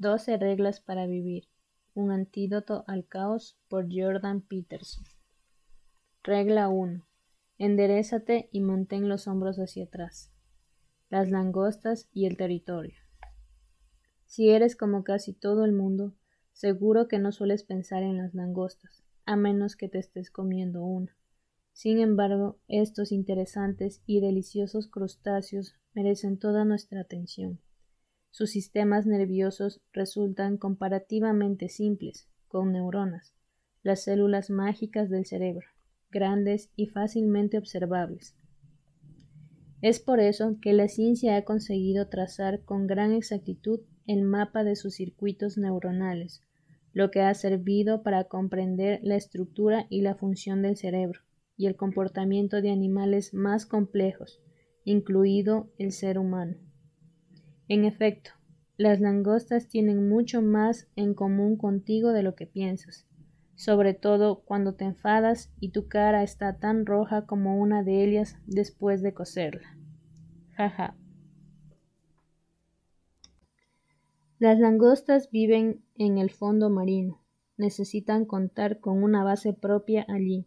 12 reglas para vivir. Un antídoto al caos por Jordan Peterson. Regla 1. Enderézate y mantén los hombros hacia atrás. Las langostas y el territorio. Si eres como casi todo el mundo, seguro que no sueles pensar en las langostas, a menos que te estés comiendo una. Sin embargo, estos interesantes y deliciosos crustáceos merecen toda nuestra atención. Sus sistemas nerviosos resultan comparativamente simples, con neuronas, las células mágicas del cerebro, grandes y fácilmente observables. Es por eso que la ciencia ha conseguido trazar con gran exactitud el mapa de sus circuitos neuronales, lo que ha servido para comprender la estructura y la función del cerebro y el comportamiento de animales más complejos, incluido el ser humano. En efecto, las langostas tienen mucho más en común contigo de lo que piensas, sobre todo cuando te enfadas y tu cara está tan roja como una de ellas después de cocerla. Jaja. Las langostas viven en el fondo marino. Necesitan contar con una base propia allí,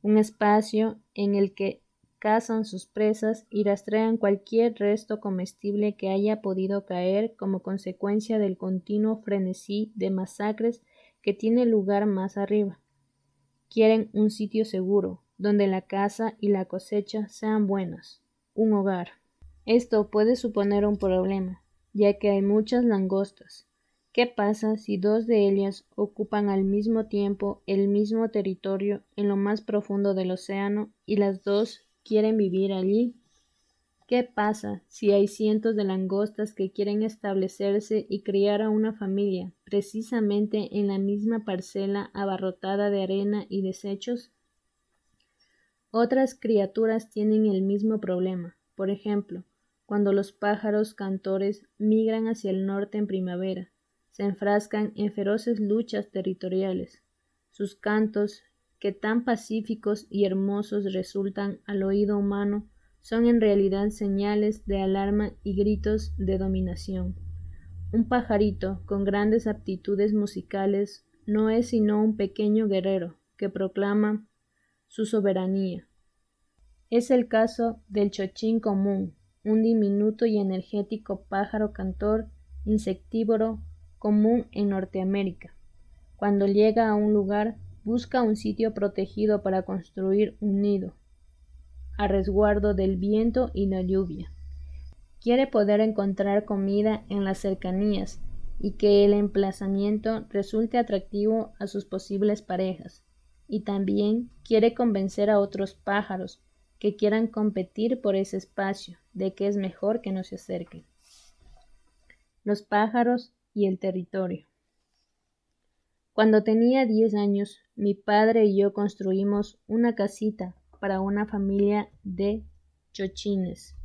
un espacio en el que cazan sus presas y rastrean cualquier resto comestible que haya podido caer como consecuencia del continuo frenesí de masacres que tiene lugar más arriba. Quieren un sitio seguro, donde la caza y la cosecha sean buenas, un hogar. Esto puede suponer un problema, ya que hay muchas langostas. ¿Qué pasa si dos de ellas ocupan al mismo tiempo el mismo territorio en lo más profundo del océano y las dos quieren vivir allí? ¿Qué pasa si hay cientos de langostas que quieren establecerse y criar a una familia precisamente en la misma parcela abarrotada de arena y desechos? Otras criaturas tienen el mismo problema. Por ejemplo, cuando los pájaros cantores migran hacia el norte en primavera, se enfrascan en feroces luchas territoriales. Sus cantos, que tan pacíficos y hermosos resultan al oído humano, son en realidad señales de alarma y gritos de dominación. Un pajarito con grandes aptitudes musicales no es sino un pequeño guerrero que proclama su soberanía. Es el caso del chochín común, un diminuto y energético pájaro cantor insectívoro común en Norteamérica. Cuando llega a un lugar, busca un sitio protegido para construir un nido, a resguardo del viento y la lluvia. Quiere poder encontrar comida en las cercanías y que el emplazamiento resulte atractivo a sus posibles parejas, y también quiere convencer a otros pájaros que quieran competir por ese espacio de que es mejor que no se acerquen. Los pájaros y el territorio. Cuando tenía 10 años, mi padre y yo construimos una casita para una familia de chochines.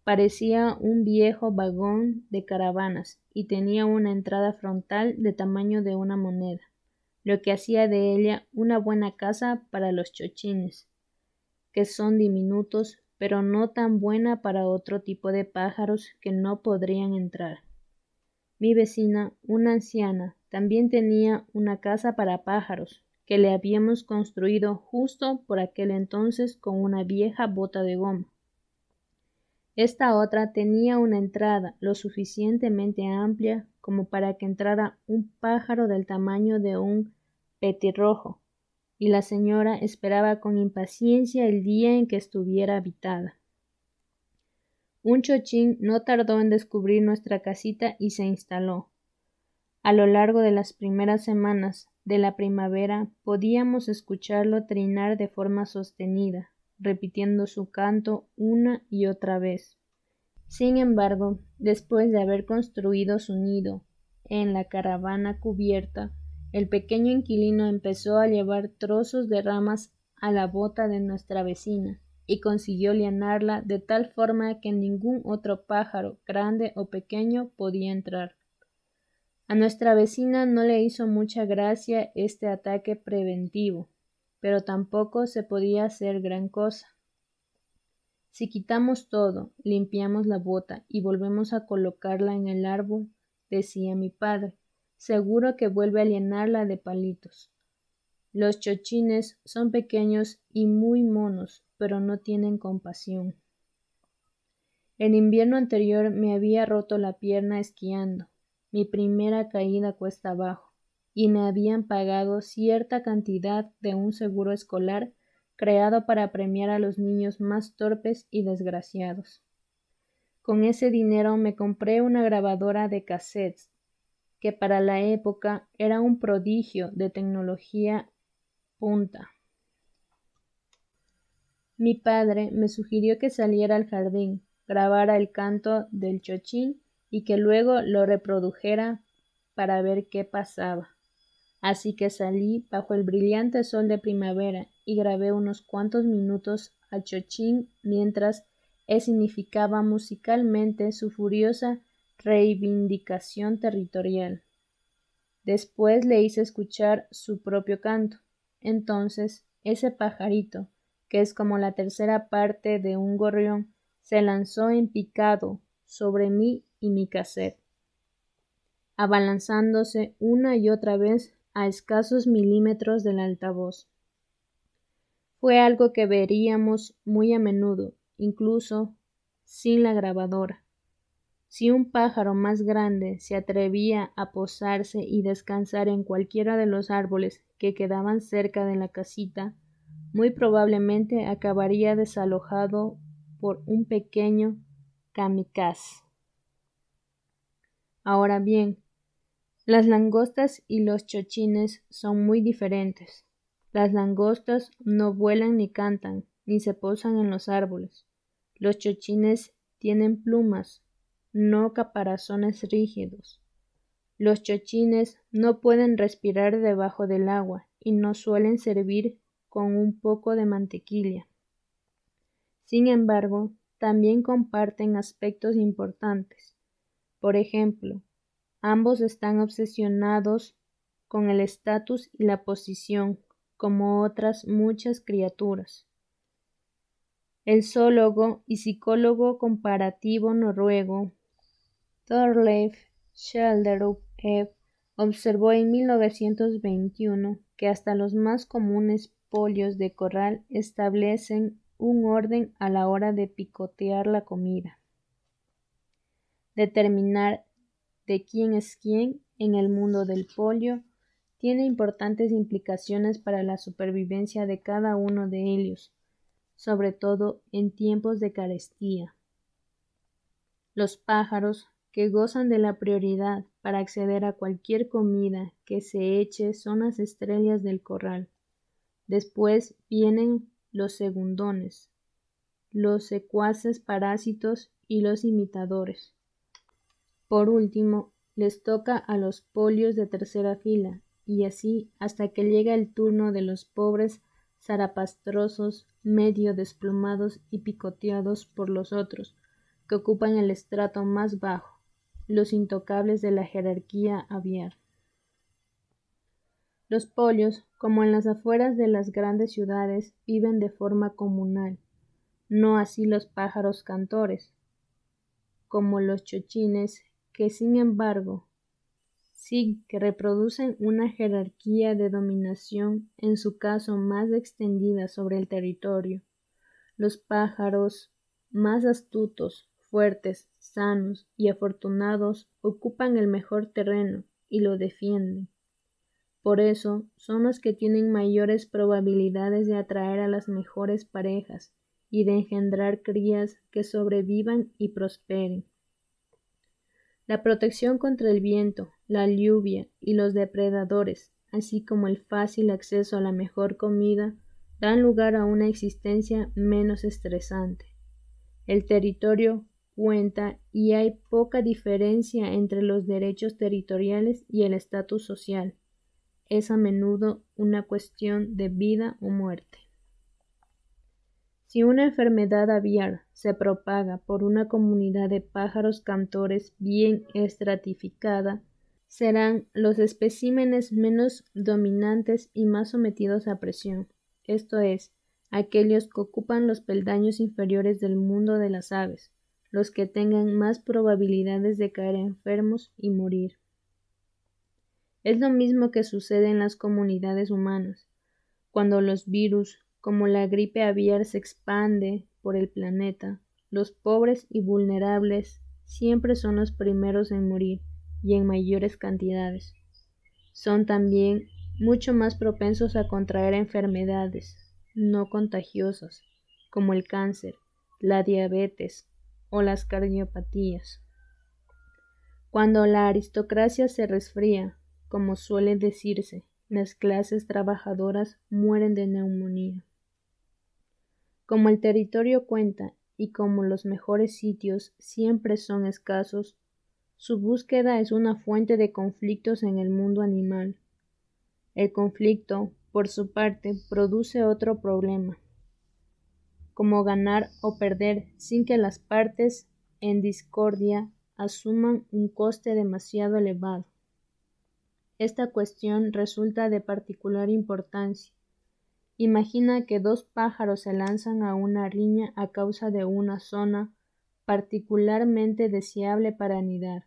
Parecía un viejo vagón de caravanas y tenía una entrada frontal de tamaño de una moneda, lo que hacía de ella una buena casa para los chochines, que son diminutos, pero no tan buena para otro tipo de pájaros que no podrían entrar. Mi vecina, una anciana, también tenía una casa para pájaros, que le habíamos construido justo por aquel entonces con una vieja bota de goma. Esta otra tenía una entrada lo suficientemente amplia como para que entrara un pájaro del tamaño de un petirrojo, y la señora esperaba con impaciencia el día en que estuviera habitada. Un chochín no tardó en descubrir nuestra casita y se instaló. A lo largo de las primeras semanas de la primavera podíamos escucharlo trinar de forma sostenida, repitiendo su canto una y otra vez. Sin embargo, después de haber construido su nido en la caravana cubierta, el pequeño inquilino empezó a llevar trozos de ramas a la bota de nuestra vecina y consiguió lienarla de tal forma que ningún otro pájaro, grande o pequeño, podía entrar. A nuestra vecina no le hizo mucha gracia este ataque preventivo, pero tampoco se podía hacer gran cosa. Si quitamos todo, limpiamos la bota y volvemos a colocarla en el árbol, decía mi padre, seguro que vuelve a llenarla de palitos. Los chochines son pequeños y muy monos, pero no tienen compasión. El invierno anterior me había roto la pierna esquiando, mi primera caída cuesta abajo, y me habían pagado cierta cantidad de un seguro escolar creado para premiar a los niños más torpes y desgraciados. Con ese dinero me compré una grabadora de cassettes, que para la época era un prodigio de tecnología punta. Mi padre me sugirió que saliera al jardín, grabara el canto del chochín y que luego lo reprodujera para ver qué pasaba. Así que salí bajo el brillante sol de primavera y grabé unos cuantos minutos al chochín mientras significaba musicalmente su furiosa reivindicación territorial. Después le hice escuchar su propio canto. Entonces ese pajarito, que es como la tercera parte de un gorrión, se lanzó en picado sobre mí y mi cassette, abalanzándose una y otra vez a escasos milímetros del altavoz. Fue algo que veríamos muy a menudo, incluso sin la grabadora. Si un pájaro más grande se atrevía a posarse y descansar en cualquiera de los árboles que quedaban cerca de la casita, muy probablemente acabaría desalojado por un pequeño kamikaze. Ahora bien, las langostas y los chochines son muy diferentes. Las langostas no vuelan ni cantan, ni se posan en los árboles. Los chochines tienen plumas, no caparazones rígidos. Los chochines no pueden respirar debajo del agua y no suelen servir con un poco de mantequilla. Sin embargo, también comparten aspectos importantes. Por ejemplo, ambos están obsesionados con el estatus y la posición, como otras muchas criaturas. El zoólogo y psicólogo comparativo noruego Thorleif Skjelderup observó en 1921 que hasta los más comunes pollos de corral establecen un orden a la hora de picotear la comida. Determinar de quién es quién en el mundo del pollo tiene importantes implicaciones para la supervivencia de cada uno de ellos, sobre todo en tiempos de carestía. Los pájaros, que gozan de la prioridad para acceder a cualquier comida que se eche, son las estrellas del corral. Después vienen los segundones, los secuaces parásitos y los imitadores. Por último, les toca a los polios de tercera fila, y así hasta que llega el turno de los pobres zarapastrosos, medio desplumados y picoteados por los otros, que ocupan el estrato más bajo, los intocables de la jerarquía aviar. Los polios, como en las afueras de las grandes ciudades, viven de forma comunal, no así los pájaros cantores, como los chochines, que sin embargo sí que reproducen una jerarquía de dominación, en su caso más extendida sobre el territorio. Los pájaros más astutos, fuertes, sanos y afortunados ocupan el mejor terreno y lo defienden. Por eso son los que tienen mayores probabilidades de atraer a las mejores parejas y de engendrar crías que sobrevivan y prosperen. La protección contra el viento, la lluvia y los depredadores, así como el fácil acceso a la mejor comida, dan lugar a una existencia menos estresante. El territorio cuenta y hay poca diferencia entre los derechos territoriales y el estatus social. Es a menudo una cuestión de vida o muerte. Si una enfermedad aviar se propaga por una comunidad de pájaros cantores bien estratificada, serán los especímenes menos dominantes y más sometidos a presión, esto es, aquellos que ocupan los peldaños inferiores del mundo de las aves, los que tengan más probabilidades de caer enfermos y morir. Es lo mismo que sucede en las comunidades humanas, cuando los virus, como la gripe aviar, se expande por el planeta. Los pobres y vulnerables siempre son los primeros en morir y en mayores cantidades. Son también mucho más propensos a contraer enfermedades no contagiosas, como el cáncer, la diabetes o las cardiopatías. Cuando la aristocracia se resfría, como suele decirse, las clases trabajadoras mueren de neumonía. Como el territorio cuenta y como los mejores sitios siempre son escasos, su búsqueda es una fuente de conflictos en el mundo animal. El conflicto, por su parte, produce otro problema, como ganar o perder sin que las partes en discordia asuman un coste demasiado elevado. Esta cuestión resulta de particular importancia. Imagina que dos pájaros se lanzan a una riña a causa de una zona particularmente deseable para anidar.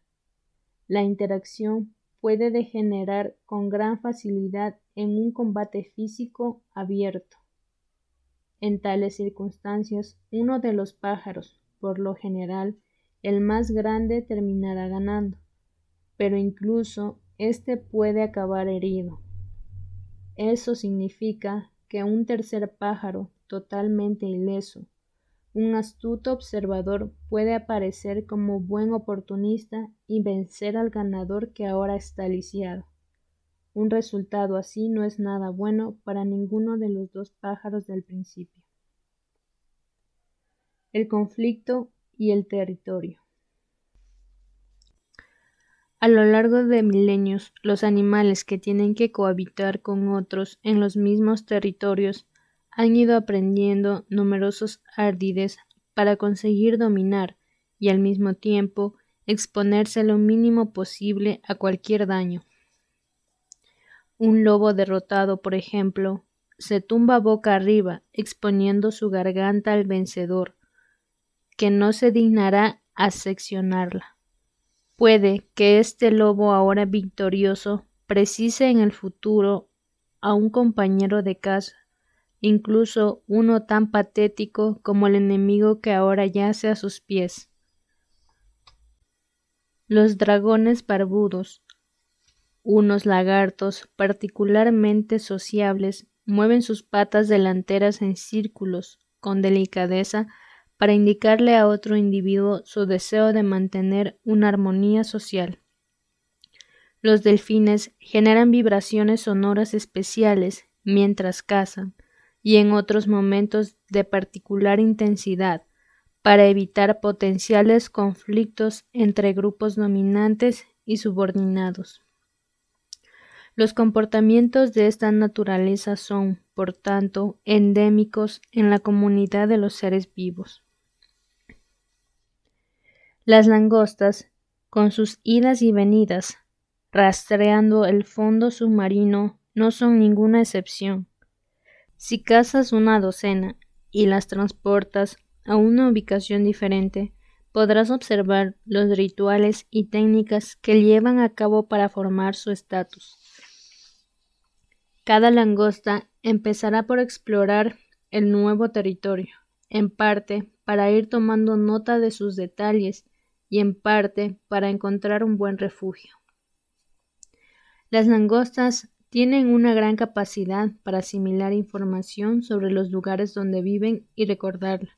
La interacción puede degenerar con gran facilidad en un combate físico abierto. En tales circunstancias, uno de los pájaros, por lo general, el más grande, terminará ganando, pero incluso éste puede acabar herido. Eso significa que un tercer pájaro, totalmente ileso, un astuto observador, puede aparecer como buen oportunista y vencer al ganador que ahora está lisiado. Un resultado así no es nada bueno para ninguno de los dos pájaros del principio. El conflicto y el territorio. A lo largo de milenios, los animales que tienen que cohabitar con otros en los mismos territorios han ido aprendiendo numerosos ardides para conseguir dominar y al mismo tiempo exponerse lo mínimo posible a cualquier daño. Un lobo derrotado, por ejemplo, se tumba boca arriba, exponiendo su garganta al vencedor, que no se dignará a seccionarla. Puede que este lobo ahora victorioso precise en el futuro a un compañero de caza, incluso uno tan patético como el enemigo que ahora yace a sus pies. Los dragones barbudos, unos lagartos particularmente sociables, mueven sus patas delanteras en círculos, con delicadeza, para indicarle a otro individuo su deseo de mantener una armonía social. Los delfines generan vibraciones sonoras especiales mientras cazan y en otros momentos de particular intensidad para evitar potenciales conflictos entre grupos dominantes y subordinados. Los comportamientos de esta naturaleza son, por tanto, endémicos en la comunidad de los seres vivos. Las langostas, con sus idas y venidas, rastreando el fondo submarino, no son ninguna excepción. Si cazas una docena y las transportas a una ubicación diferente, podrás observar los rituales y técnicas que llevan a cabo para formar su estatus. Cada langosta empezará por explorar el nuevo territorio, en parte para ir tomando nota de sus detalles y en parte para encontrar un buen refugio. Las langostas tienen una gran capacidad para asimilar información sobre los lugares donde viven y recordarla.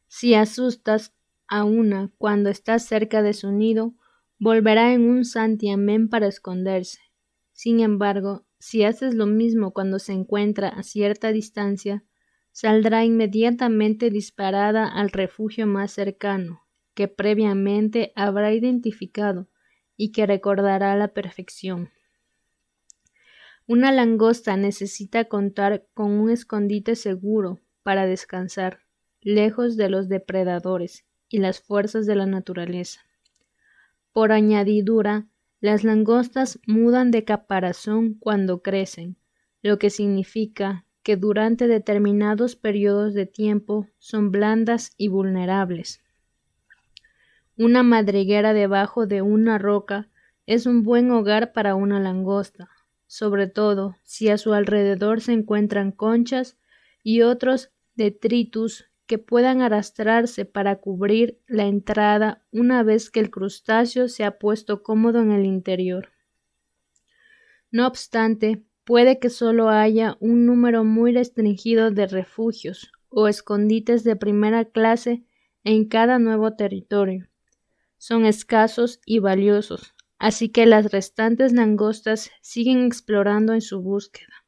Si asustas a una cuando estás cerca de su nido, volverá en un santiamén para esconderse. Sin embargo, si haces lo mismo cuando se encuentra a cierta distancia, saldrá inmediatamente disparada al refugio más cercano, que previamente habrá identificado y que recordará a la perfección. Una langosta necesita contar con un escondite seguro para descansar, lejos de los depredadores y las fuerzas de la naturaleza. Por añadidura, las langostas mudan de caparazón cuando crecen, lo que significa que durante determinados periodos de tiempo son blandas y vulnerables. Una madriguera debajo de una roca es un buen hogar para una langosta, sobre todo si a su alrededor se encuentran conchas y otros detritus que puedan arrastrarse para cubrir la entrada una vez que el crustáceo se ha puesto cómodo en el interior. No obstante, puede que solo haya un número muy restringido de refugios o escondites de primera clase en cada nuevo territorio. Son escasos y valiosos, así que las restantes langostas siguen explorando en su búsqueda.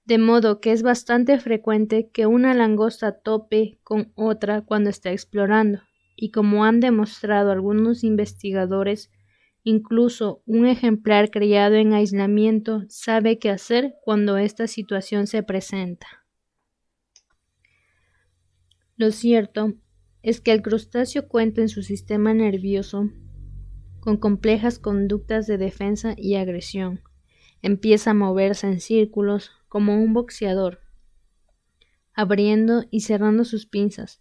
De modo que es bastante frecuente que una langosta tope con otra cuando está explorando, y como han demostrado algunos investigadores, incluso un ejemplar criado en aislamiento sabe qué hacer cuando esta situación se presenta. Lo cierto es que el crustáceo cuenta en su sistema nervioso con complejas conductas de defensa y agresión. Empieza a moverse en círculos como un boxeador, abriendo y cerrando sus pinzas,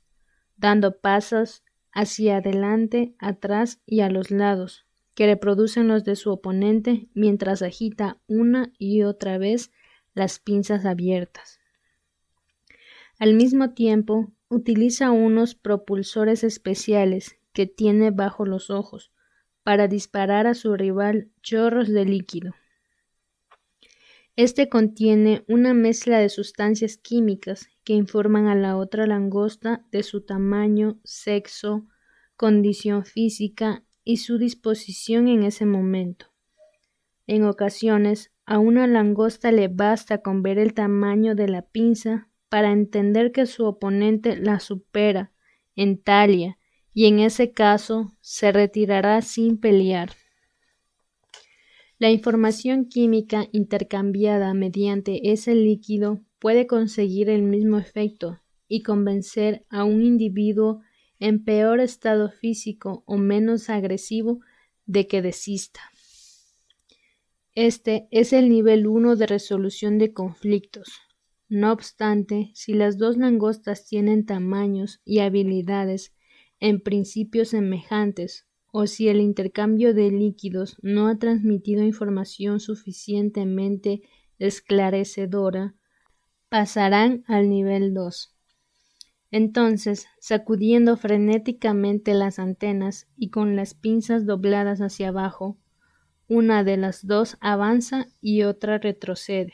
dando pasos hacia adelante, atrás y a los lados, que reproducen los de su oponente mientras agita una y otra vez las pinzas abiertas. Al mismo tiempo, utiliza unos propulsores especiales que tiene bajo los ojos para disparar a su rival chorros de líquido. Este contiene una mezcla de sustancias químicas que informan a la otra langosta de su tamaño, sexo, condición física y su disposición en ese momento. En ocasiones, a una langosta le basta con ver el tamaño de la pinza para entender que su oponente la supera en talla y en ese caso se retirará sin pelear. La información química intercambiada mediante ese líquido puede conseguir el mismo efecto y convencer a un individuo en peor estado físico o menos agresivo de que desista. Este es el nivel 1 de resolución de conflictos. No obstante, si las dos langostas tienen tamaños y habilidades en principio semejantes, o si el intercambio de líquidos no ha transmitido información suficientemente esclarecedora, pasarán al nivel 2. Entonces, sacudiendo frenéticamente las antenas y con las pinzas dobladas hacia abajo, una de las dos avanza y otra retrocede.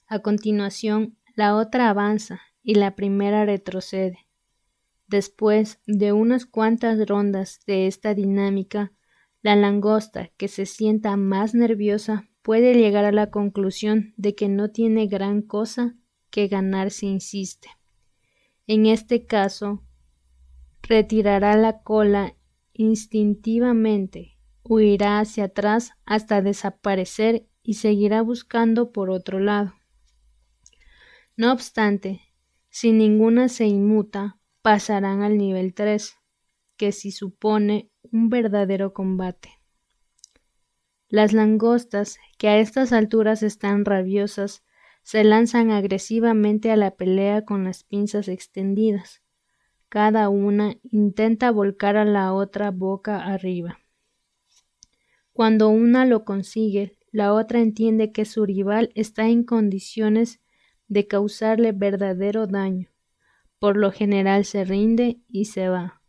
A continuación, la otra avanza y la primera retrocede. Después de unas cuantas rondas de esta dinámica, la langosta que se sienta más nerviosa puede llegar a la conclusión de que no tiene gran cosa que ganar si insiste. En este caso, retirará la cola instintivamente, huirá hacia atrás hasta desaparecer y seguirá buscando por otro lado. No obstante, si ninguna se inmuta, pasarán al nivel 3, que sí supone un verdadero combate. Las langostas, que a estas alturas están rabiosas, se lanzan agresivamente a la pelea con las pinzas extendidas. Cada una intenta volcar a la otra boca arriba. Cuando una lo consigue, la otra entiende que su rival está en condiciones de causarle verdadero daño. Por lo general se rinde y se va,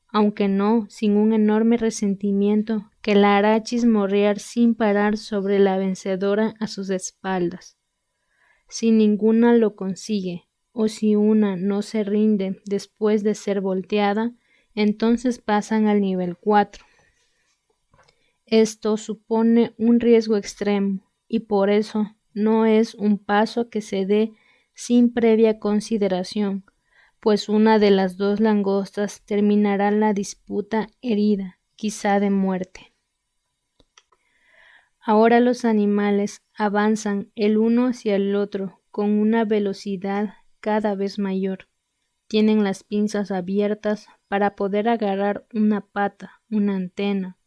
aunque no sin un enorme resentimiento que la hará chismorrear sin parar sobre la vencedora a sus espaldas. Si ninguna lo consigue, o si una no se rinde después de ser volteada, entonces pasan al nivel 4. Esto supone un riesgo extremo y por eso no es un paso que se dé sin previa consideración, pues una de las dos langostas terminará la disputa herida, quizá de muerte. Ahora los animales avanzan el uno hacia el otro con una velocidad cada vez mayor. Tienen las pinzas abiertas para poder agarrar una pata, una antena,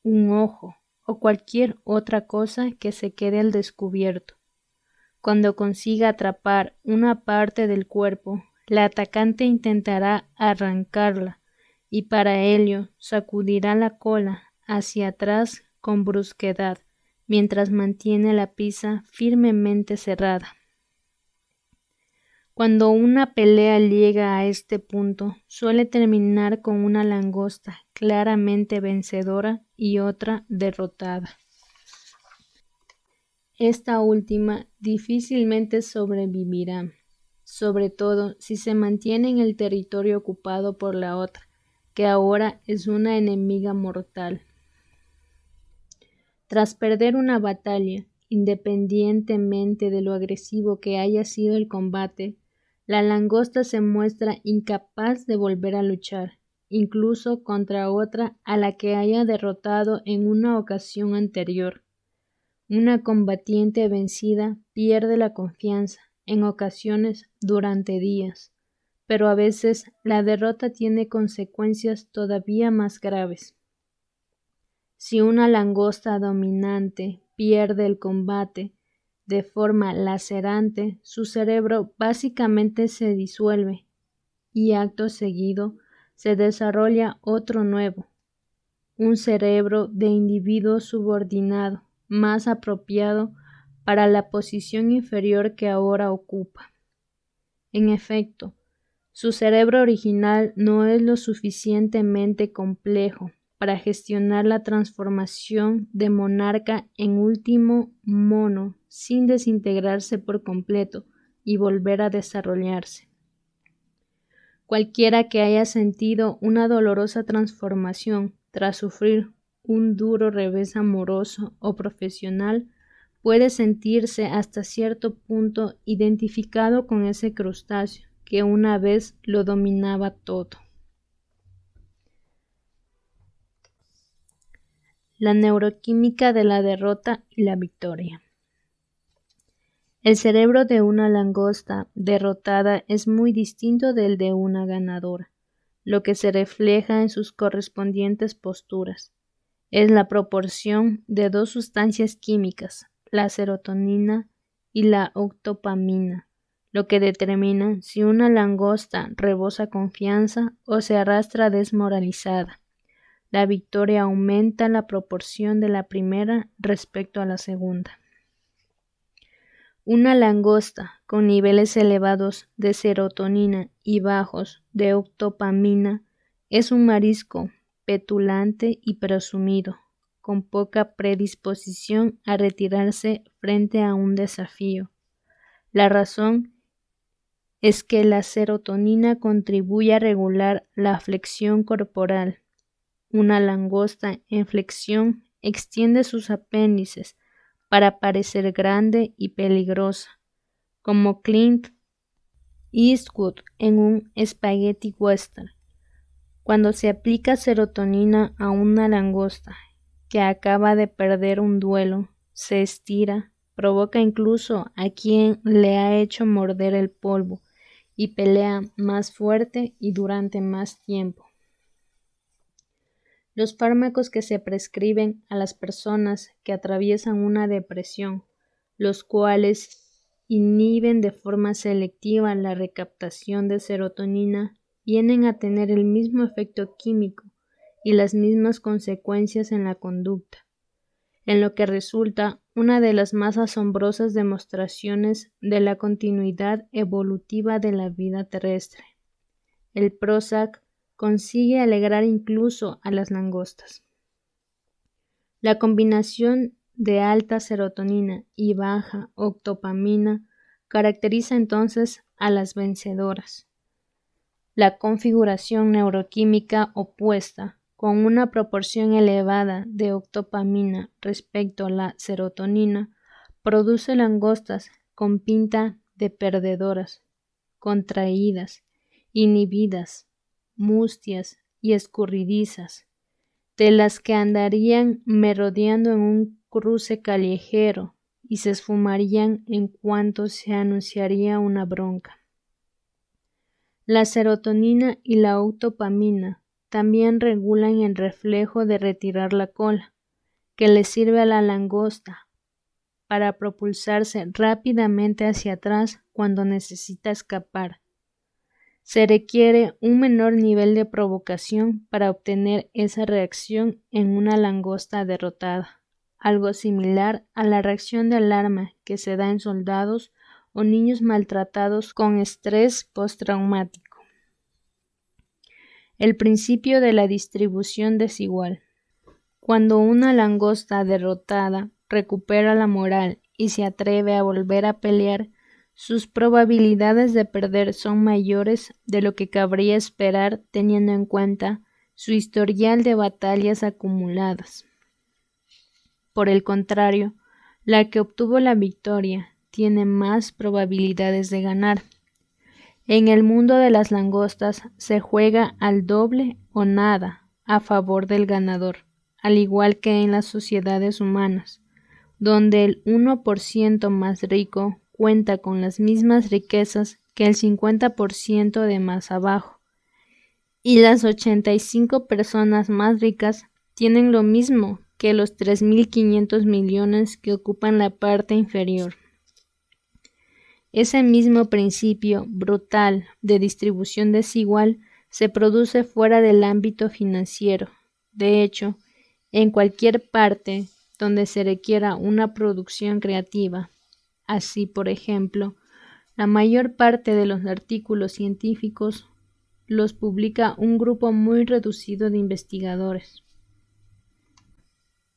un ojo o cualquier otra cosa que se quede al descubierto. Cuando consiga atrapar una parte del cuerpo, la atacante intentará arrancarla y para ello sacudirá la cola hacia atrás con brusquedad, mientras mantiene la pisa firmemente cerrada. Cuando una pelea llega a este punto, suele terminar con una langosta claramente vencedora y otra derrotada. Esta última difícilmente sobrevivirá, sobre todo si se mantiene en el territorio ocupado por la otra, que ahora es una enemiga mortal. Tras perder una batalla, independientemente de lo agresivo que haya sido el combate, la langosta se muestra incapaz de volver a luchar, incluso contra otra a la que haya derrotado en una ocasión anterior. Una combatiente vencida pierde la confianza, en ocasiones durante días, pero a veces la derrota tiene consecuencias todavía más graves. Si una langosta dominante pierde el combate de forma lacerante, su cerebro básicamente se disuelve y acto seguido se desarrolla otro nuevo, un cerebro de individuo subordinado, más apropiado para la posición inferior que ahora ocupa. En efecto, su cerebro original no es lo suficientemente complejo para gestionar la transformación de monarca en último mono sin desintegrarse por completo y volver a desarrollarse. Cualquiera que haya sentido una dolorosa transformación tras sufrir un duro revés amoroso o profesional puede sentirse hasta cierto punto identificado con ese crustáceo que una vez lo dominaba todo. La neuroquímica de la derrota y la victoria. El cerebro de una langosta derrotada es muy distinto del de una ganadora, lo que se refleja en sus correspondientes posturas. Es la proporción de dos sustancias químicas, la serotonina y la octopamina, lo que determina si una langosta rebosa confianza o se arrastra desmoralizada. La victoria aumenta la proporción de la primera respecto a la segunda. Una langosta con niveles elevados de serotonina y bajos de octopamina es un marisco petulante y presumido, con poca predisposición a retirarse frente a un desafío. La razón es que la serotonina contribuye a regular la flexión corporal. Una langosta en flexión extiende sus apéndices para parecer grande y peligrosa, como Clint Eastwood en un spaghetti western. Cuando se aplica serotonina a una langosta que acaba de perder un duelo, se estira, provoca incluso a quien le ha hecho morder el polvo y pelea más fuerte y durante más tiempo. Los fármacos que se prescriben a las personas que atraviesan una depresión, los cuales inhiben de forma selectiva la recaptación de serotonina, vienen a tener el mismo efecto químico y las mismas consecuencias en la conducta, en lo que resulta una de las más asombrosas demostraciones de la continuidad evolutiva de la vida terrestre. El Prozac consigue alegrar incluso a las langostas. La combinación de alta serotonina y baja octopamina caracteriza entonces a las vencedoras. La configuración neuroquímica opuesta, con una proporción elevada de octopamina respecto a la serotonina, produce langostas con pinta de perdedoras, contraídas, inhibidas, mustias y escurridizas, de las que andarían merodeando en un cruce callejero y se esfumarían en cuanto se anunciaría una bronca. La serotonina y la octopamina también regulan el reflejo de retirar la cola, que le sirve a la langosta para propulsarse rápidamente hacia atrás cuando necesita escapar. Se requiere un menor nivel de provocación para obtener esa reacción en una langosta derrotada, algo similar a la reacción de alarma que se da en soldados o niños maltratados con estrés postraumático. El principio de la distribución desigual. Cuando una langosta derrotada recupera la moral y se atreve a volver a pelear, sus probabilidades de perder son mayores de lo que cabría esperar teniendo en cuenta su historial de batallas acumuladas. Por el contrario, la que obtuvo la victoria tiene más probabilidades de ganar. En el mundo de las langostas se juega al doble o nada a favor del ganador, al igual que en las sociedades humanas, donde el 1% más rico cuenta con las mismas riquezas que el 50% de más abajo, y las 85 personas más ricas tienen lo mismo que los 3.500 millones que ocupan la parte inferior. Ese mismo principio brutal de distribución desigual se produce fuera del ámbito financiero. De hecho, en cualquier parte donde se requiera una producción creativa. Así, por ejemplo, la mayor parte de los artículos científicos los publica un grupo muy reducido de investigadores.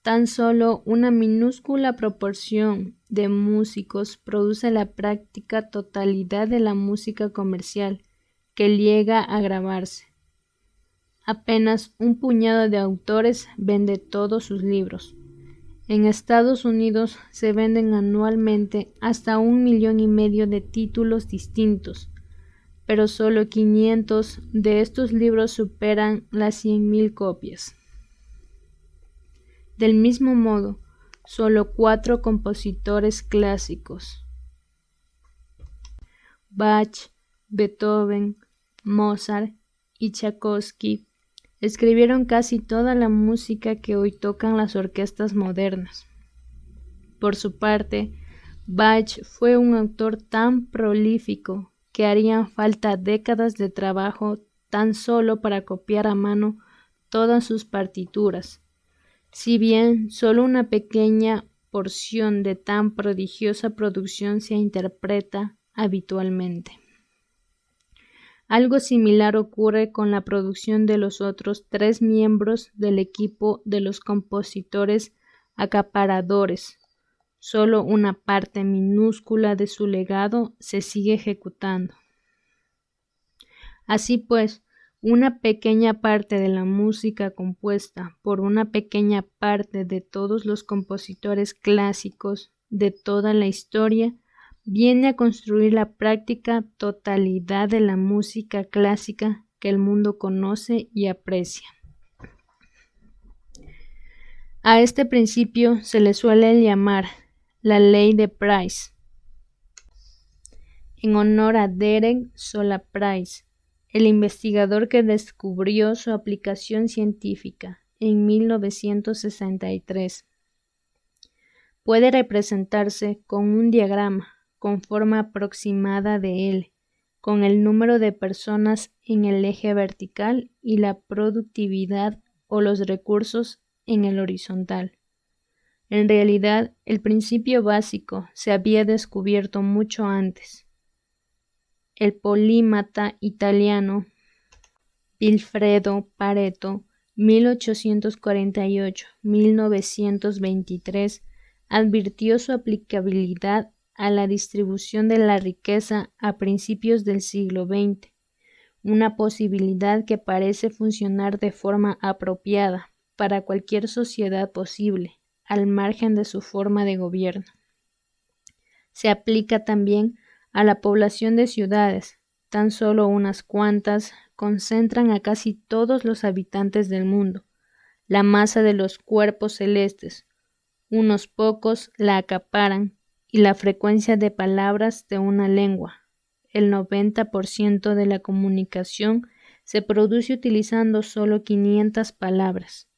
Tan solo una minúscula proporción de músicos produce la práctica totalidad de la música comercial que llega a grabarse. Apenas un puñado de autores vende todos sus libros. En Estados Unidos se venden anualmente hasta 1,5 millones de títulos distintos, pero solo 500 de estos libros superan las 100,000 copias. Del mismo modo, solo 4 compositores clásicos, Bach, Beethoven, Mozart y Tchaikovsky, escribieron casi toda la música que hoy tocan las orquestas modernas. Por su parte, Bach fue un autor tan prolífico que harían falta décadas de trabajo tan solo para copiar a mano todas sus partituras, si bien solo una pequeña porción de tan prodigiosa producción se interpreta habitualmente. Algo similar ocurre con la producción de los otros 3 miembros del equipo de los compositores acaparadores. Solo una parte minúscula de su legado se sigue ejecutando. Así pues, una pequeña parte de la música compuesta por una pequeña parte de todos los compositores clásicos de toda la historia viene a construir la práctica totalidad de la música clásica que el mundo conoce y aprecia. A este principio se le suele llamar la ley de Price, en honor a Derek Sola Price, el investigador que descubrió su aplicación científica en 1963. Puede representarse con un diagrama con forma aproximada de L, con el número de personas en el eje vertical y la productividad o los recursos en el horizontal. En realidad, el principio básico se había descubierto mucho antes. El polímata italiano Vilfredo Pareto, 1848-1923, advirtió su aplicabilidad a la distribución de la riqueza a principios del siglo XX, una posibilidad que parece funcionar de forma apropiada para cualquier sociedad posible, al margen de su forma de gobierno. Se aplica también a la población de ciudades. Tan solo unas cuantas concentran a casi todos los habitantes del mundo, la masa de los cuerpos celestes. Unos pocos la acaparan y la frecuencia de palabras de una lengua. El 90% de la comunicación se produce utilizando solo 500 palabras,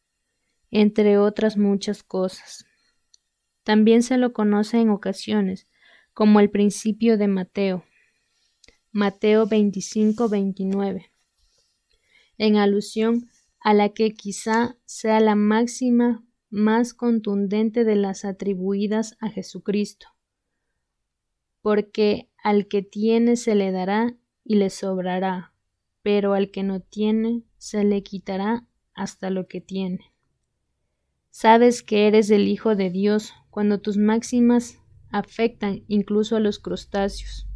entre otras muchas cosas. También se lo conoce en ocasiones como el principio de Mateo. Mateo 25-29, en alusión a la que quizá sea la máxima más contundente de las atribuidas a Jesucristo, porque al que tiene se le dará y le sobrará, pero al que no tiene se le quitará hasta lo que tiene. Sabes que eres el Hijo de Dios cuando tus máximas afectan incluso a los crustáceos.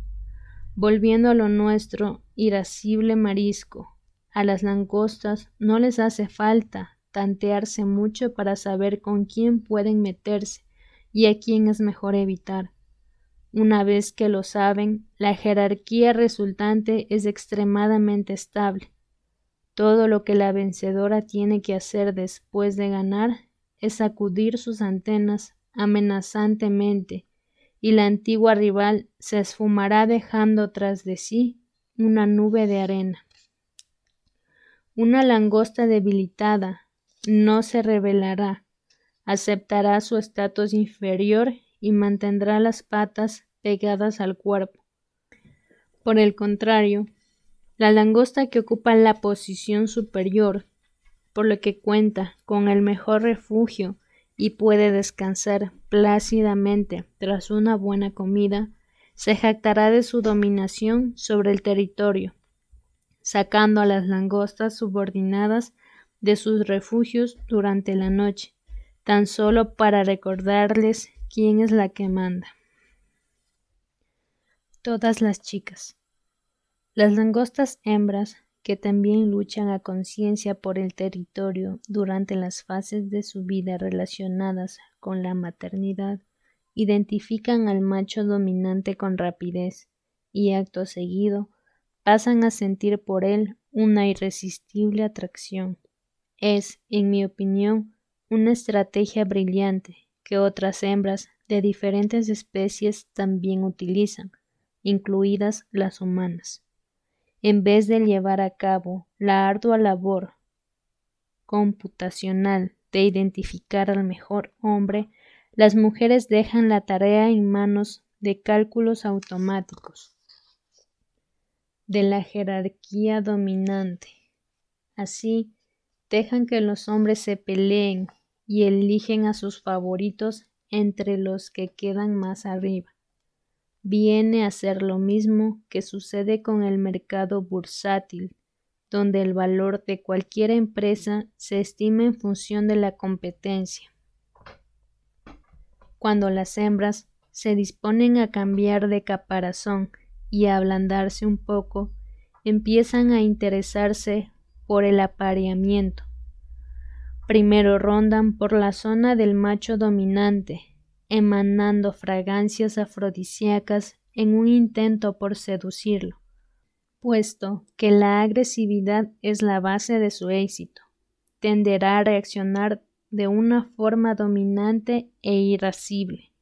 Volviendo a lo nuestro, irascible marisco, a las langostas no les hace falta tantearse mucho para saber con quién pueden meterse y a quién es mejor evitar. Una vez que lo saben, la jerarquía resultante es extremadamente estable. Todo lo que la vencedora tiene que hacer después de ganar es sacudir sus antenas amenazantemente, y la antigua rival se esfumará dejando tras de sí una nube de arena. Una langosta debilitada no se rebelará, aceptará su estatus inferior y mantendrá las patas pegadas al cuerpo. Por el contrario, la langosta que ocupa la posición superior, por lo que cuenta con el mejor refugio y puede descansar plácidamente tras una buena comida, se jactará de su dominación sobre el territorio, sacando a las langostas subordinadas de sus refugios durante la noche, tan solo para recordarles quién es la que manda. Todas las chicas. Las langostas hembras, que también luchan a conciencia por el territorio durante las fases de su vida relacionadas con la maternidad, identifican al macho dominante con rapidez y acto seguido pasan a sentir por él una irresistible atracción. Es, en mi opinión, una estrategia brillante que otras hembras de diferentes especies también utilizan, incluidas las humanas. En vez de llevar a cabo la ardua labor computacional de identificar al mejor hombre, las mujeres dejan la tarea en manos de cálculos automáticos de la jerarquía dominante. Así, dejan que los hombres se peleen y eligen a sus favoritos entre los que quedan más arriba. Viene a ser lo mismo que sucede con el mercado bursátil, donde el valor de cualquier empresa se estima en función de la competencia. Cuando las hembras se disponen a cambiar de caparazón y a ablandarse un poco, empiezan a interesarse por el apareamiento. Primero rondan por la zona del macho dominante, emanando fragancias afrodisíacas en un intento por seducirlo, puesto que la agresividad es la base de su éxito. Tenderá a reaccionar de una forma dominante e irascible.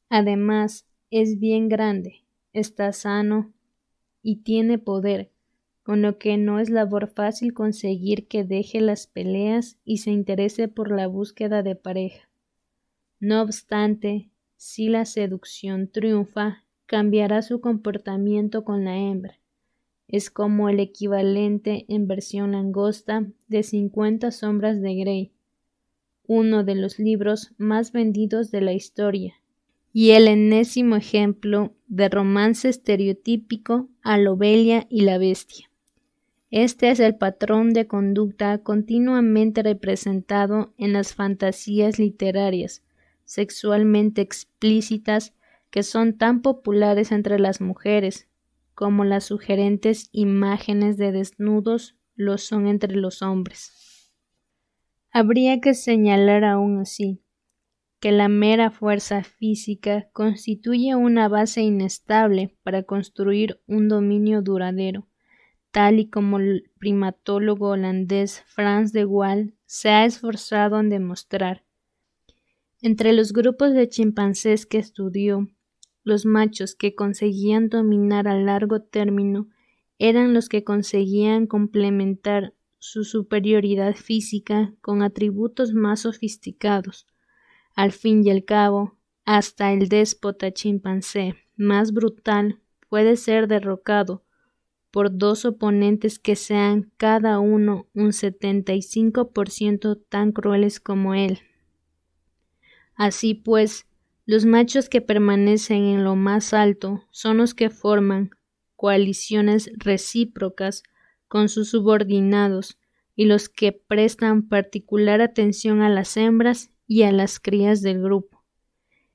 Además, es bien grande, está sano y tiene poder, con lo que no es labor fácil conseguir que deje las peleas y se interese por la búsqueda de pareja. No obstante, si la seducción triunfa, cambiará su comportamiento con la hembra. Es como el equivalente en versión langosta de 50 sombras de Grey, uno de los libros más vendidos de la historia, y el enésimo ejemplo de romance estereotípico a la Bella y la Bestia. Este es el patrón de conducta continuamente representado en las fantasías literarias, sexualmente explícitas, que son tan populares entre las mujeres, como las sugerentes imágenes de desnudos lo son entre los hombres. Habría que señalar aún así que la mera fuerza física constituye una base inestable para construir un dominio duradero, tal y como el primatólogo holandés Frans de Waal se ha esforzado en demostrar. Entre los grupos de chimpancés que estudió, los machos que conseguían dominar a largo término eran los que conseguían complementar su superioridad física con atributos más sofisticados. Al fin y al cabo, hasta el déspota chimpancé más brutal puede ser derrocado por dos oponentes que sean cada uno un 75% tan crueles como él. Así pues, los machos que permanecen en lo más alto son los que forman coaliciones recíprocas con sus subordinados y los que prestan particular atención a las hembras y a las crías del grupo.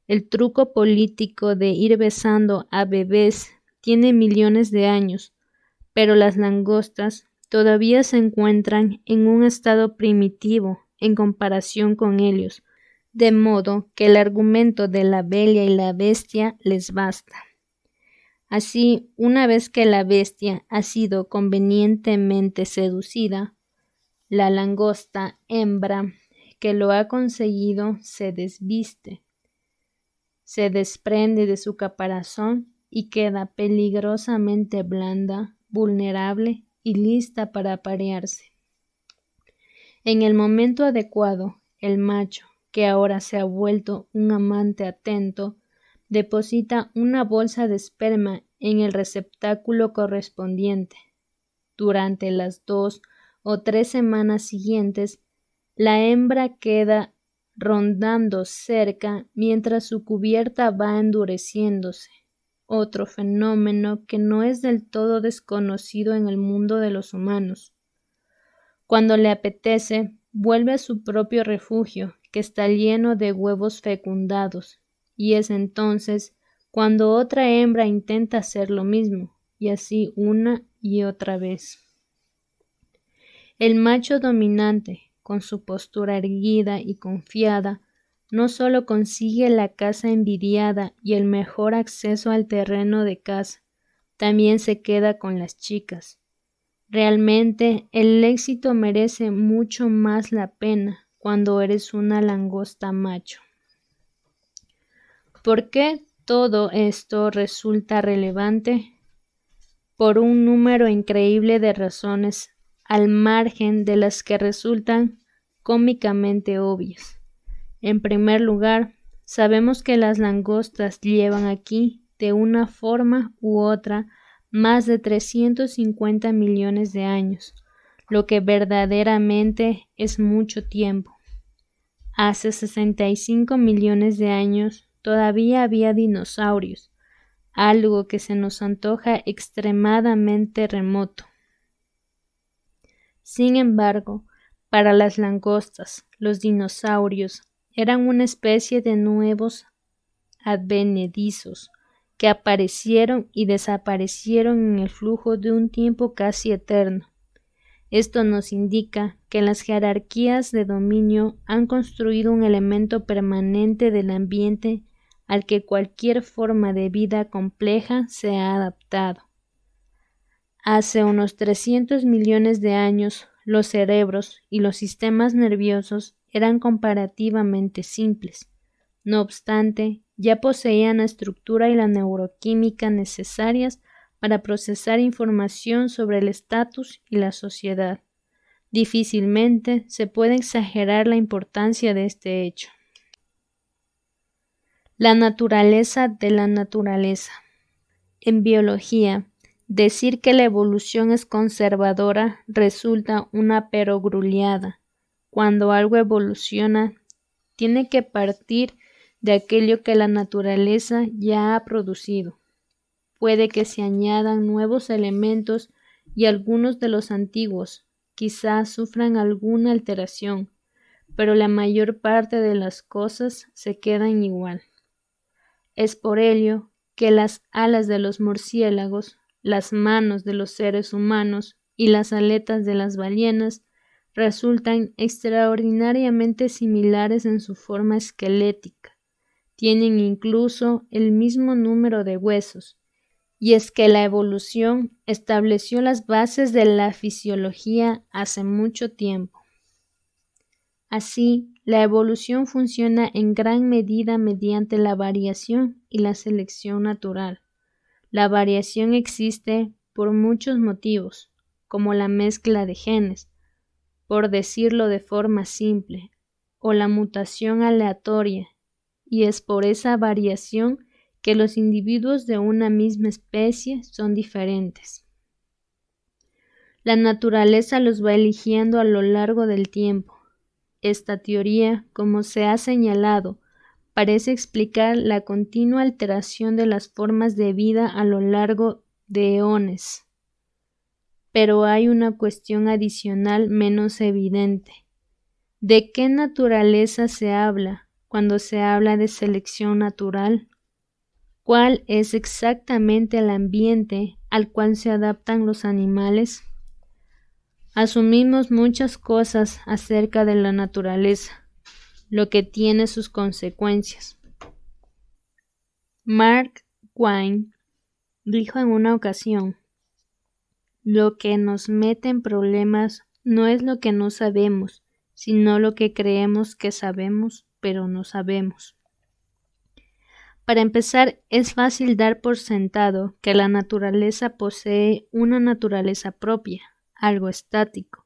El truco político de ir besando a bebés tiene millones de años, pero las langostas todavía se encuentran en un estado primitivo en comparación con ellos, de modo que el argumento de la bella y la bestia les basta. Así, una vez que la bestia ha sido convenientemente seducida, la langosta hembra que lo ha conseguido se desviste, se desprende de su caparazón y queda peligrosamente blanda, vulnerable y lista para aparearse. En el momento adecuado, el macho, que ahora se ha vuelto un amante atento, deposita una bolsa de esperma en el receptáculo correspondiente. Durante las 2 o 3 semanas siguientes, la hembra queda rondando cerca mientras su cubierta va endureciéndose, otro fenómeno que no es del todo desconocido en el mundo de los humanos. Cuando le apetece, vuelve a su propio refugio, que está lleno de huevos fecundados, y es entonces cuando otra hembra intenta hacer lo mismo, y así una y otra vez. El macho dominante, con su postura erguida y confiada, no solo consigue la caza envidiada y el mejor acceso al terreno de caza, también se queda con las chicas. Realmente el éxito merece mucho más la pena cuando eres una langosta macho. ¿Por qué todo esto resulta relevante? Por un número increíble de razones, al margen de las que resultan cómicamente obvias. En primer lugar, sabemos que las langostas llevan aquí, de una forma u otra, más de 350 millones de años, lo que verdaderamente es mucho tiempo. Hace 65 millones de años todavía había dinosaurios, algo que se nos antoja extremadamente remoto. Sin embargo, para las langostas, los dinosaurios eran una especie de nuevos advenedizos que aparecieron y desaparecieron en el flujo de un tiempo casi eterno. Esto nos indica que las jerarquías de dominio han construido un elemento permanente del ambiente al que cualquier forma de vida compleja se ha adaptado. Hace unos 300 millones de años, los cerebros y los sistemas nerviosos eran comparativamente simples. No obstante, ya poseían la estructura y la neuroquímica necesarias para procesar información sobre el estatus y la sociedad. Difícilmente se puede exagerar la importancia de este hecho. La naturaleza de la naturaleza. En biología, decir que la evolución es conservadora resulta una perogrullada. Cuando algo evoluciona, tiene que partir de aquello que la naturaleza ya ha producido. Puede que se añadan nuevos elementos y algunos de los antiguos quizás sufran alguna alteración, pero la mayor parte de las cosas se quedan igual. Es por ello que las alas de los murciélagos, las manos de los seres humanos y las aletas de las ballenas resultan extraordinariamente similares en su forma esquelética. Tienen incluso el mismo número de huesos, y es que la evolución estableció las bases de la fisiología hace mucho tiempo. Así, la evolución funciona en gran medida mediante la variación y la selección natural. La variación existe por muchos motivos, como la mezcla de genes, por decirlo de forma simple, o la mutación aleatoria, y es por esa variación que los individuos de una misma especie son diferentes. La naturaleza los va eligiendo a lo largo del tiempo. Esta teoría, como se ha señalado, parece explicar la continua alteración de las formas de vida a lo largo de eones. Pero hay una cuestión adicional menos evidente. ¿De qué naturaleza se habla cuando se habla de selección natural? ¿Cuál es exactamente el ambiente al cual se adaptan los animales? Asumimos muchas cosas acerca de la naturaleza, lo que tiene sus consecuencias. Mark Twain dijo en una ocasión: lo que nos mete en problemas no es lo que no sabemos, sino lo que creemos que sabemos, pero no sabemos. Para empezar, es fácil dar por sentado que la naturaleza posee una naturaleza propia, algo estático,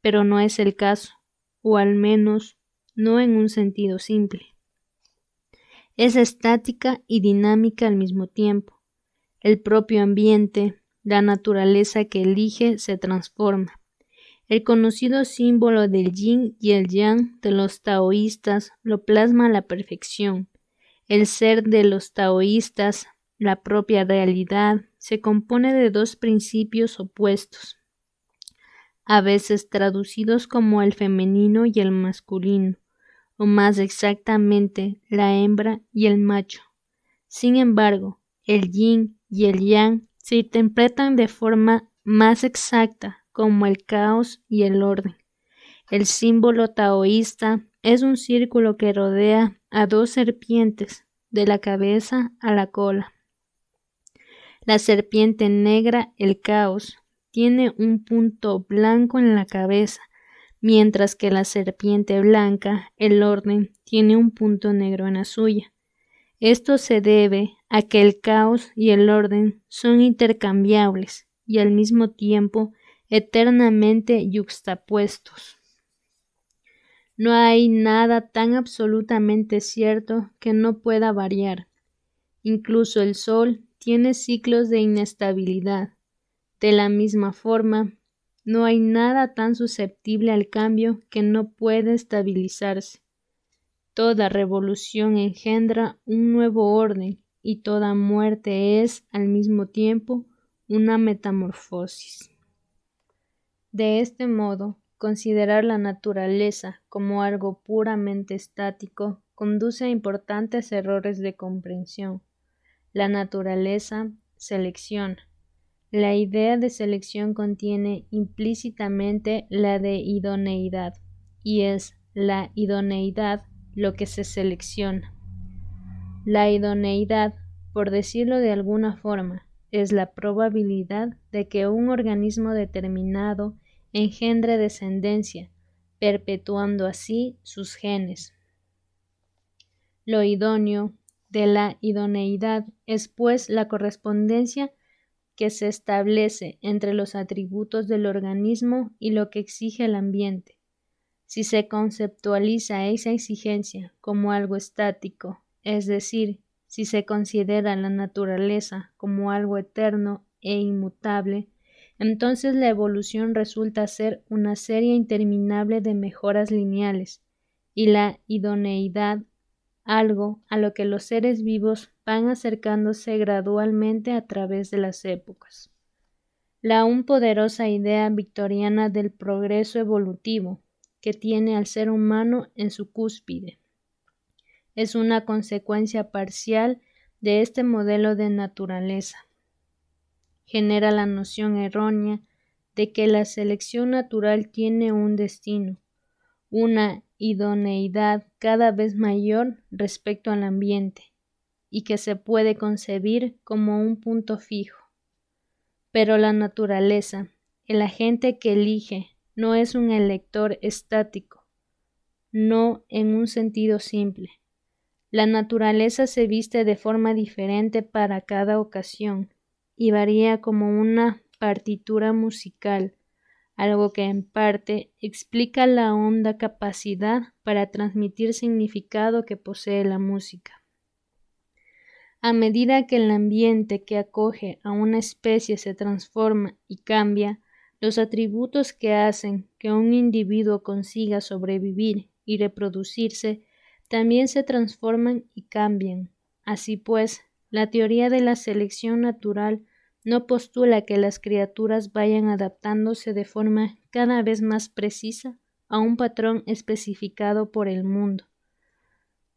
pero no es el caso, o al menos no en un sentido simple. Es estática y dinámica al mismo tiempo. El propio ambiente, la naturaleza que elige, se transforma. El conocido símbolo del yin y el yang de los taoístas lo plasma a la perfección. El ser de los taoístas, la propia realidad, se compone de dos principios opuestos, a veces traducidos como el femenino y el masculino, o más exactamente, la hembra y el macho. Sin embargo, el yin y el yang se interpretan de forma más exacta como el caos y el orden. El símbolo taoísta es un círculo que rodea a dos serpientes, de la cabeza a la cola. La serpiente negra, el caos, tiene un punto blanco en la cabeza, mientras que la serpiente blanca, el orden, tiene un punto negro en la suya. Esto se debe a que el caos y el orden son intercambiables y al mismo tiempo eternamente yuxtapuestos. No hay nada tan absolutamente cierto que no pueda variar. Incluso el Sol tiene ciclos de inestabilidad. De la misma forma, no hay nada tan susceptible al cambio que no pueda estabilizarse. Toda revolución engendra un nuevo orden y toda muerte es, al mismo tiempo, una metamorfosis. De este modo, considerar la naturaleza como algo puramente estático conduce a importantes errores de comprensión. La naturaleza selecciona. La idea de selección contiene implícitamente la de idoneidad, y es la idoneidad lo que se selecciona. La idoneidad, por decirlo de alguna forma, es la probabilidad de que un organismo determinado engendre descendencia, perpetuando así sus genes. Lo idóneo de la idoneidad es, pues, la correspondencia que se establece entre los atributos del organismo y lo que exige el ambiente. Si se conceptualiza esa exigencia como algo estático, es decir, si se considera la naturaleza como algo eterno e inmutable, entonces la evolución resulta ser una serie interminable de mejoras lineales, y la idoneidad algo a lo que los seres vivos van acercándose gradualmente a través de las épocas. La aún poderosa idea victoriana del progreso evolutivo, que tiene al ser humano en su cúspide, es una consecuencia parcial de este modelo de naturaleza. Genera la noción errónea de que la selección natural tiene un destino, una idoneidad cada vez mayor respecto al ambiente, y que se puede concebir como un punto fijo. Pero la naturaleza, el agente que elige, no es un elector estático, no en un sentido simple. La naturaleza se viste de forma diferente para cada ocasión y varía como una partitura musical, algo que en parte explica la honda capacidad para transmitir significado que posee la música. A medida que el ambiente que acoge a una especie se transforma y cambia, los atributos que hacen que un individuo consiga sobrevivir y reproducirse también se transforman y cambian. Así pues, la teoría de la selección natural no postula que las criaturas vayan adaptándose de forma cada vez más precisa a un patrón especificado por el mundo.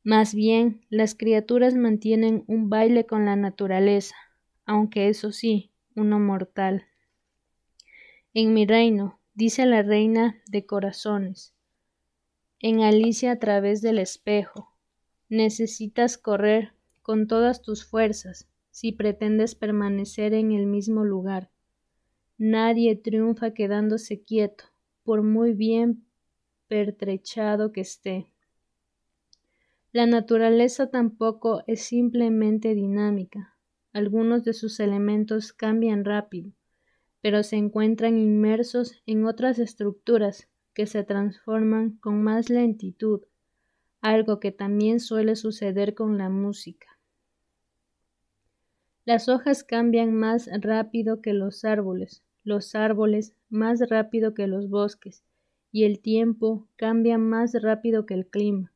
Más bien, las criaturas mantienen un baile con la naturaleza, aunque eso sí, uno mortal. En mi reino, dice la reina de corazones, en Alicia a través del espejo, necesitas correr con todas tus fuerzas si pretendes permanecer en el mismo lugar. Nadie triunfa quedándose quieto, por muy bien pertrechado que esté. La naturaleza tampoco es simplemente dinámica. Algunos de sus elementos cambian rápido, pero se encuentran inmersos en otras estructuras que se transforman con más lentitud, algo que también suele suceder con la música. Las hojas cambian más rápido que los árboles más rápido que los bosques, y el tiempo cambia más rápido que el clima.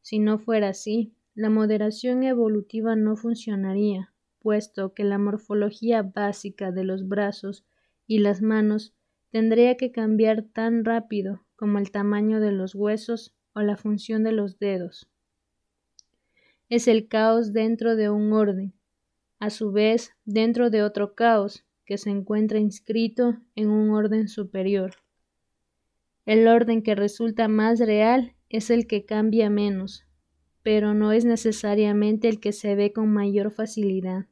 Si no fuera así, la moderación evolutiva no funcionaría, puesto que la morfología básica de los brazos y las manos tendría que cambiar tan rápido como el tamaño de los huesos o la función de los dedos. Es el caos dentro de un orden, a su vez dentro de otro caos que se encuentra inscrito en un orden superior. El orden que resulta más real es el que cambia menos, pero no es necesariamente el que se ve con mayor facilidad.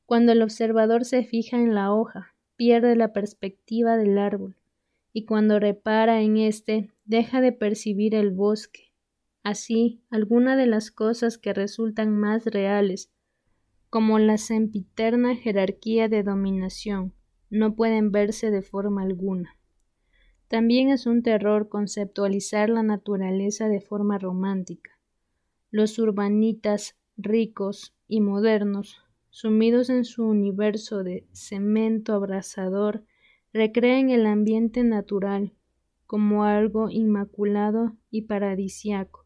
Cuando el observador se fija en la hoja, pierde la perspectiva del árbol, y cuando repara en éste, deja de percibir el bosque. Así, algunas de las cosas que resultan más reales, como la sempiterna jerarquía de dominación, no pueden verse de forma alguna. También es un terror conceptualizar la naturaleza de forma romántica. Los urbanitas ricos y modernos, sumidos en su universo de cemento abrasador, recrean el ambiente natural como algo inmaculado y paradisiaco,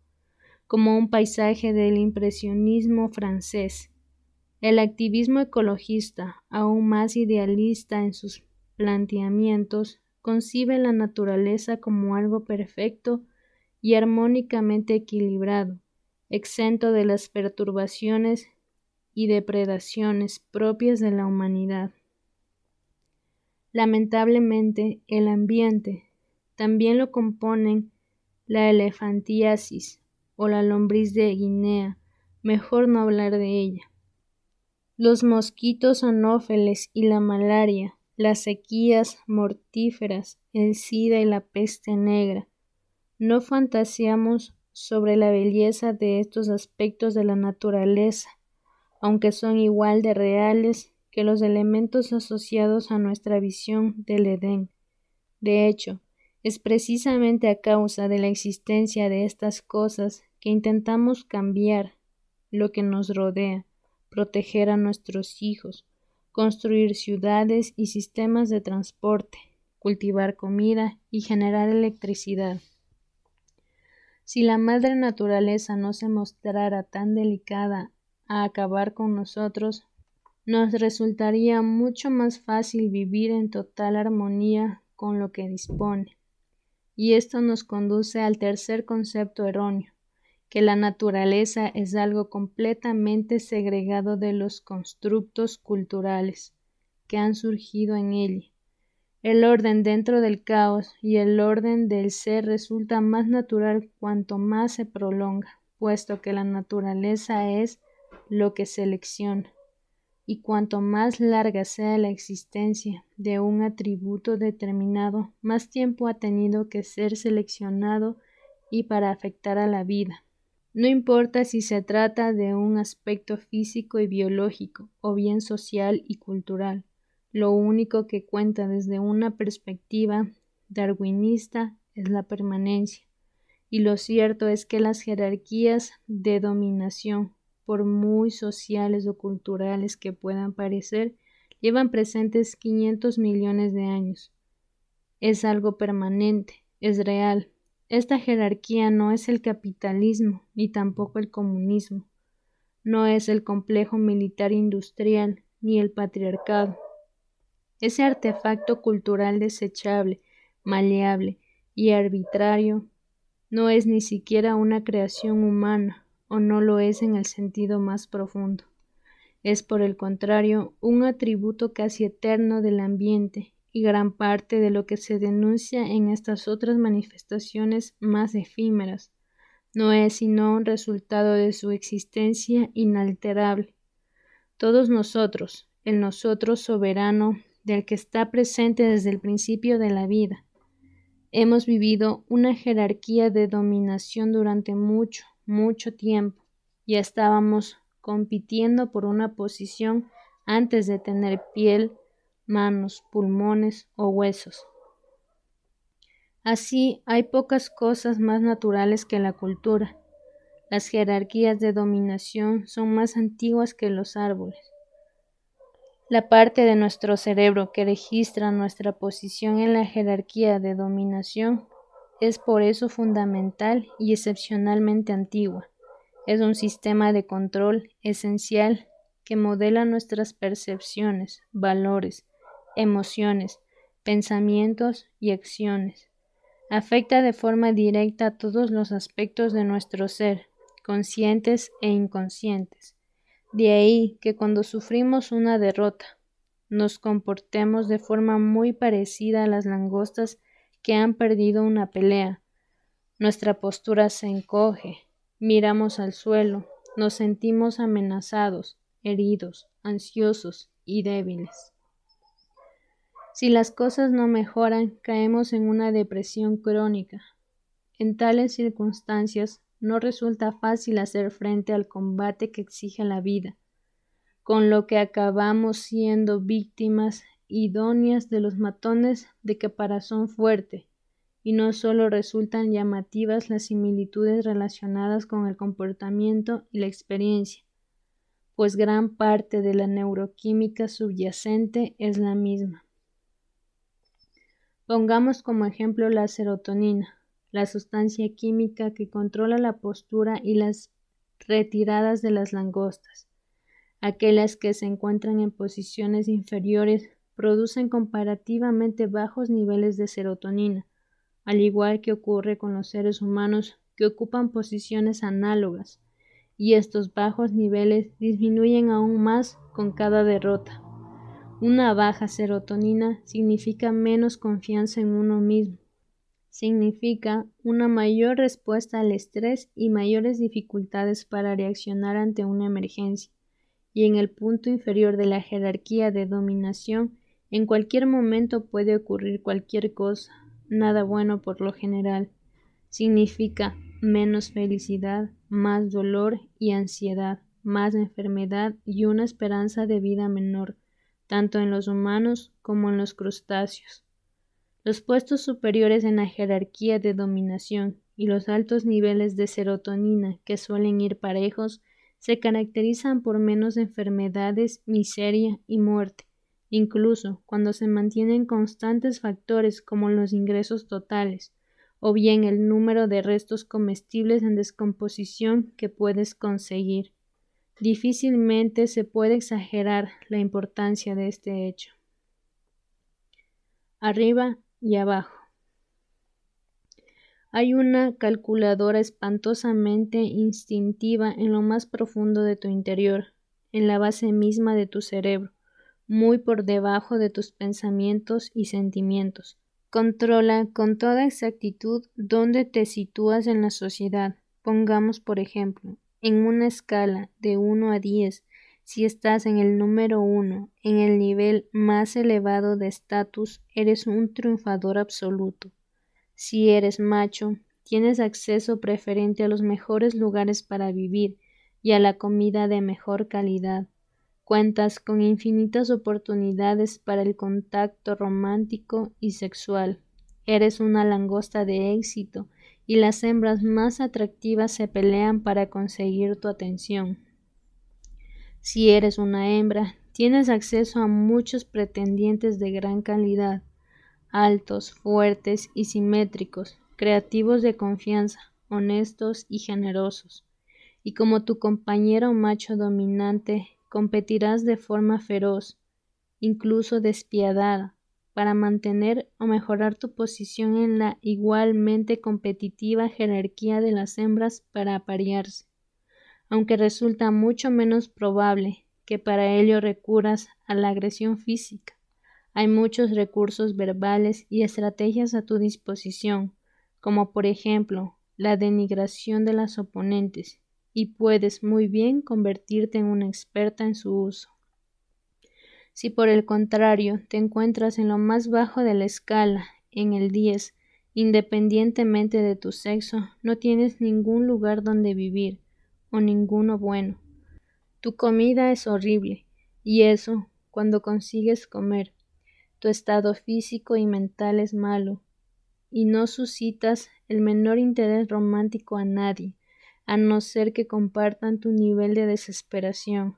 como un paisaje del impresionismo francés. El activismo ecologista, aún más idealista en sus planteamientos, concibe la naturaleza como algo perfecto y armónicamente equilibrado, exento de las perturbaciones y depredaciones propias de la humanidad. Lamentablemente, el ambiente también lo componen la elefantiasis o la lombriz de Guinea, mejor no hablar de ella, los mosquitos anófeles y la malaria, las sequías mortíferas, el SIDA y la peste negra. No fantaseamos sobre la belleza de estos aspectos de la naturaleza, aunque son igual de reales que los elementos asociados a nuestra visión del Edén. De hecho, es precisamente a causa de la existencia de estas cosas que intentamos cambiar lo que nos rodea, proteger a nuestros hijos, construir ciudades y sistemas de transporte, cultivar comida y generar electricidad. Si la madre naturaleza no se mostrara tan delicada a acabar con nosotros, nos resultaría mucho más fácil vivir en total armonía con lo que dispone. Y esto nos conduce al tercer concepto erróneo, que la naturaleza es algo completamente segregado de los constructos culturales que han surgido en ella. El orden dentro del caos y el orden del ser resulta más natural cuanto más se prolonga, puesto que la naturaleza es lo que selecciona, y cuanto más larga sea la existencia de un atributo determinado, más tiempo ha tenido que ser seleccionado y para afectar a la vida. No importa si se trata de un aspecto físico y biológico o bien social y cultural. Lo único que cuenta desde una perspectiva darwinista es la permanencia, y lo cierto es que las jerarquías de dominación por muy sociales o culturales que puedan parecer, llevan presentes 500 millones de años. Es algo permanente, es real. Esta jerarquía no es el capitalismo, ni tampoco el comunismo. No es el complejo militar industrial, ni el patriarcado. Ese artefacto cultural desechable, maleable y arbitrario no es ni siquiera una creación humana, o no lo es en el sentido más profundo. Es, por el contrario, un atributo casi eterno del ambiente, y gran parte de lo que se denuncia en estas otras manifestaciones más efímeras no es sino un resultado de su existencia inalterable. Todos nosotros, el nosotros soberano del que está presente desde el principio de la vida, hemos vivido una jerarquía de dominación durante mucho, mucho tiempo. Ya estábamos compitiendo por una posición antes de tener piel, manos, pulmones o huesos. Así, hay pocas cosas más naturales que la cultura. Las jerarquías de dominación son más antiguas que los árboles. La parte de nuestro cerebro que registra nuestra posición en la jerarquía de dominación es por eso fundamental y excepcionalmente antigua. Es un sistema de control esencial que modela nuestras percepciones, valores, emociones, pensamientos y acciones. Afecta de forma directa a todos los aspectos de nuestro ser, conscientes e inconscientes. De ahí que cuando sufrimos una derrota, nos comportemos de forma muy parecida a las langostas que han perdido una pelea. Nuestra postura se encoge, miramos al suelo, nos sentimos amenazados, heridos, ansiosos y débiles. Si las cosas no mejoran, caemos en una depresión crónica. En tales circunstancias, no resulta fácil hacer frente al combate que exige la vida, con lo que acabamos siendo víctimas idóneas de los matones de caparazón fuerte, y no solo resultan llamativas las similitudes relacionadas con el comportamiento y la experiencia, pues gran parte de la neuroquímica subyacente es la misma. Pongamos como ejemplo la serotonina, la sustancia química que controla la postura y las retiradas de las langostas. Aquellas que se encuentran en posiciones inferiores producen comparativamente bajos niveles de serotonina, al igual que ocurre con los seres humanos que ocupan posiciones análogas, y estos bajos niveles disminuyen aún más con cada derrota. Una baja serotonina significa menos confianza en uno mismo, significa una mayor respuesta al estrés y mayores dificultades para reaccionar ante una emergencia. Y en el punto inferior de la jerarquía de dominación, en cualquier momento puede ocurrir cualquier cosa, nada bueno por lo general. Significa menos felicidad, más dolor y ansiedad, más enfermedad y una esperanza de vida menor, tanto en los humanos como en los crustáceos. Los puestos superiores en la jerarquía de dominación y los altos niveles de serotonina, que suelen ir parejos, se caracterizan por menos enfermedades, miseria y muerte, incluso cuando se mantienen constantes factores como los ingresos totales, o bien el número de restos comestibles en descomposición que puedes conseguir. Difícilmente se puede exagerar la importancia de este hecho. Arriba y abajo. Hay una calculadora espantosamente instintiva en lo más profundo de tu interior, en la base misma de tu cerebro, muy por debajo de tus pensamientos y sentimientos. Controla con toda exactitud dónde te sitúas en la sociedad. Pongamos, por ejemplo, en una escala de 1 a 10, si estás en el número 1, en el nivel más elevado de estatus, eres un triunfador absoluto. Si eres macho, tienes acceso preferente a los mejores lugares para vivir y a la comida de mejor calidad. Cuentas con infinitas oportunidades para el contacto romántico y sexual. Eres una langosta de éxito y las hembras más atractivas se pelean para conseguir tu atención. Si eres una hembra, tienes acceso a muchos pretendientes de gran calidad, altos, fuertes y simétricos, creativos de confianza, honestos y generosos. Y como tu compañero macho dominante, competirás de forma feroz, incluso despiadada, para mantener o mejorar tu posición en la igualmente competitiva jerarquía de las hembras para aparearse, aunque resulta mucho menos probable que para ello recurras a la agresión física. Hay muchos recursos verbales y estrategias a tu disposición, como por ejemplo la denigración de las oponentes, y puedes muy bien convertirte en una experta en su uso. Si por el contrario te encuentras en lo más bajo de la escala, en el 10, independientemente de tu sexo, no tienes ningún lugar donde vivir, o ninguno bueno. Tu comida es horrible, y eso, cuando consigues comer, tu estado físico y mental es malo, y no suscitas el menor interés romántico a nadie, a no ser que compartan tu nivel de desesperación.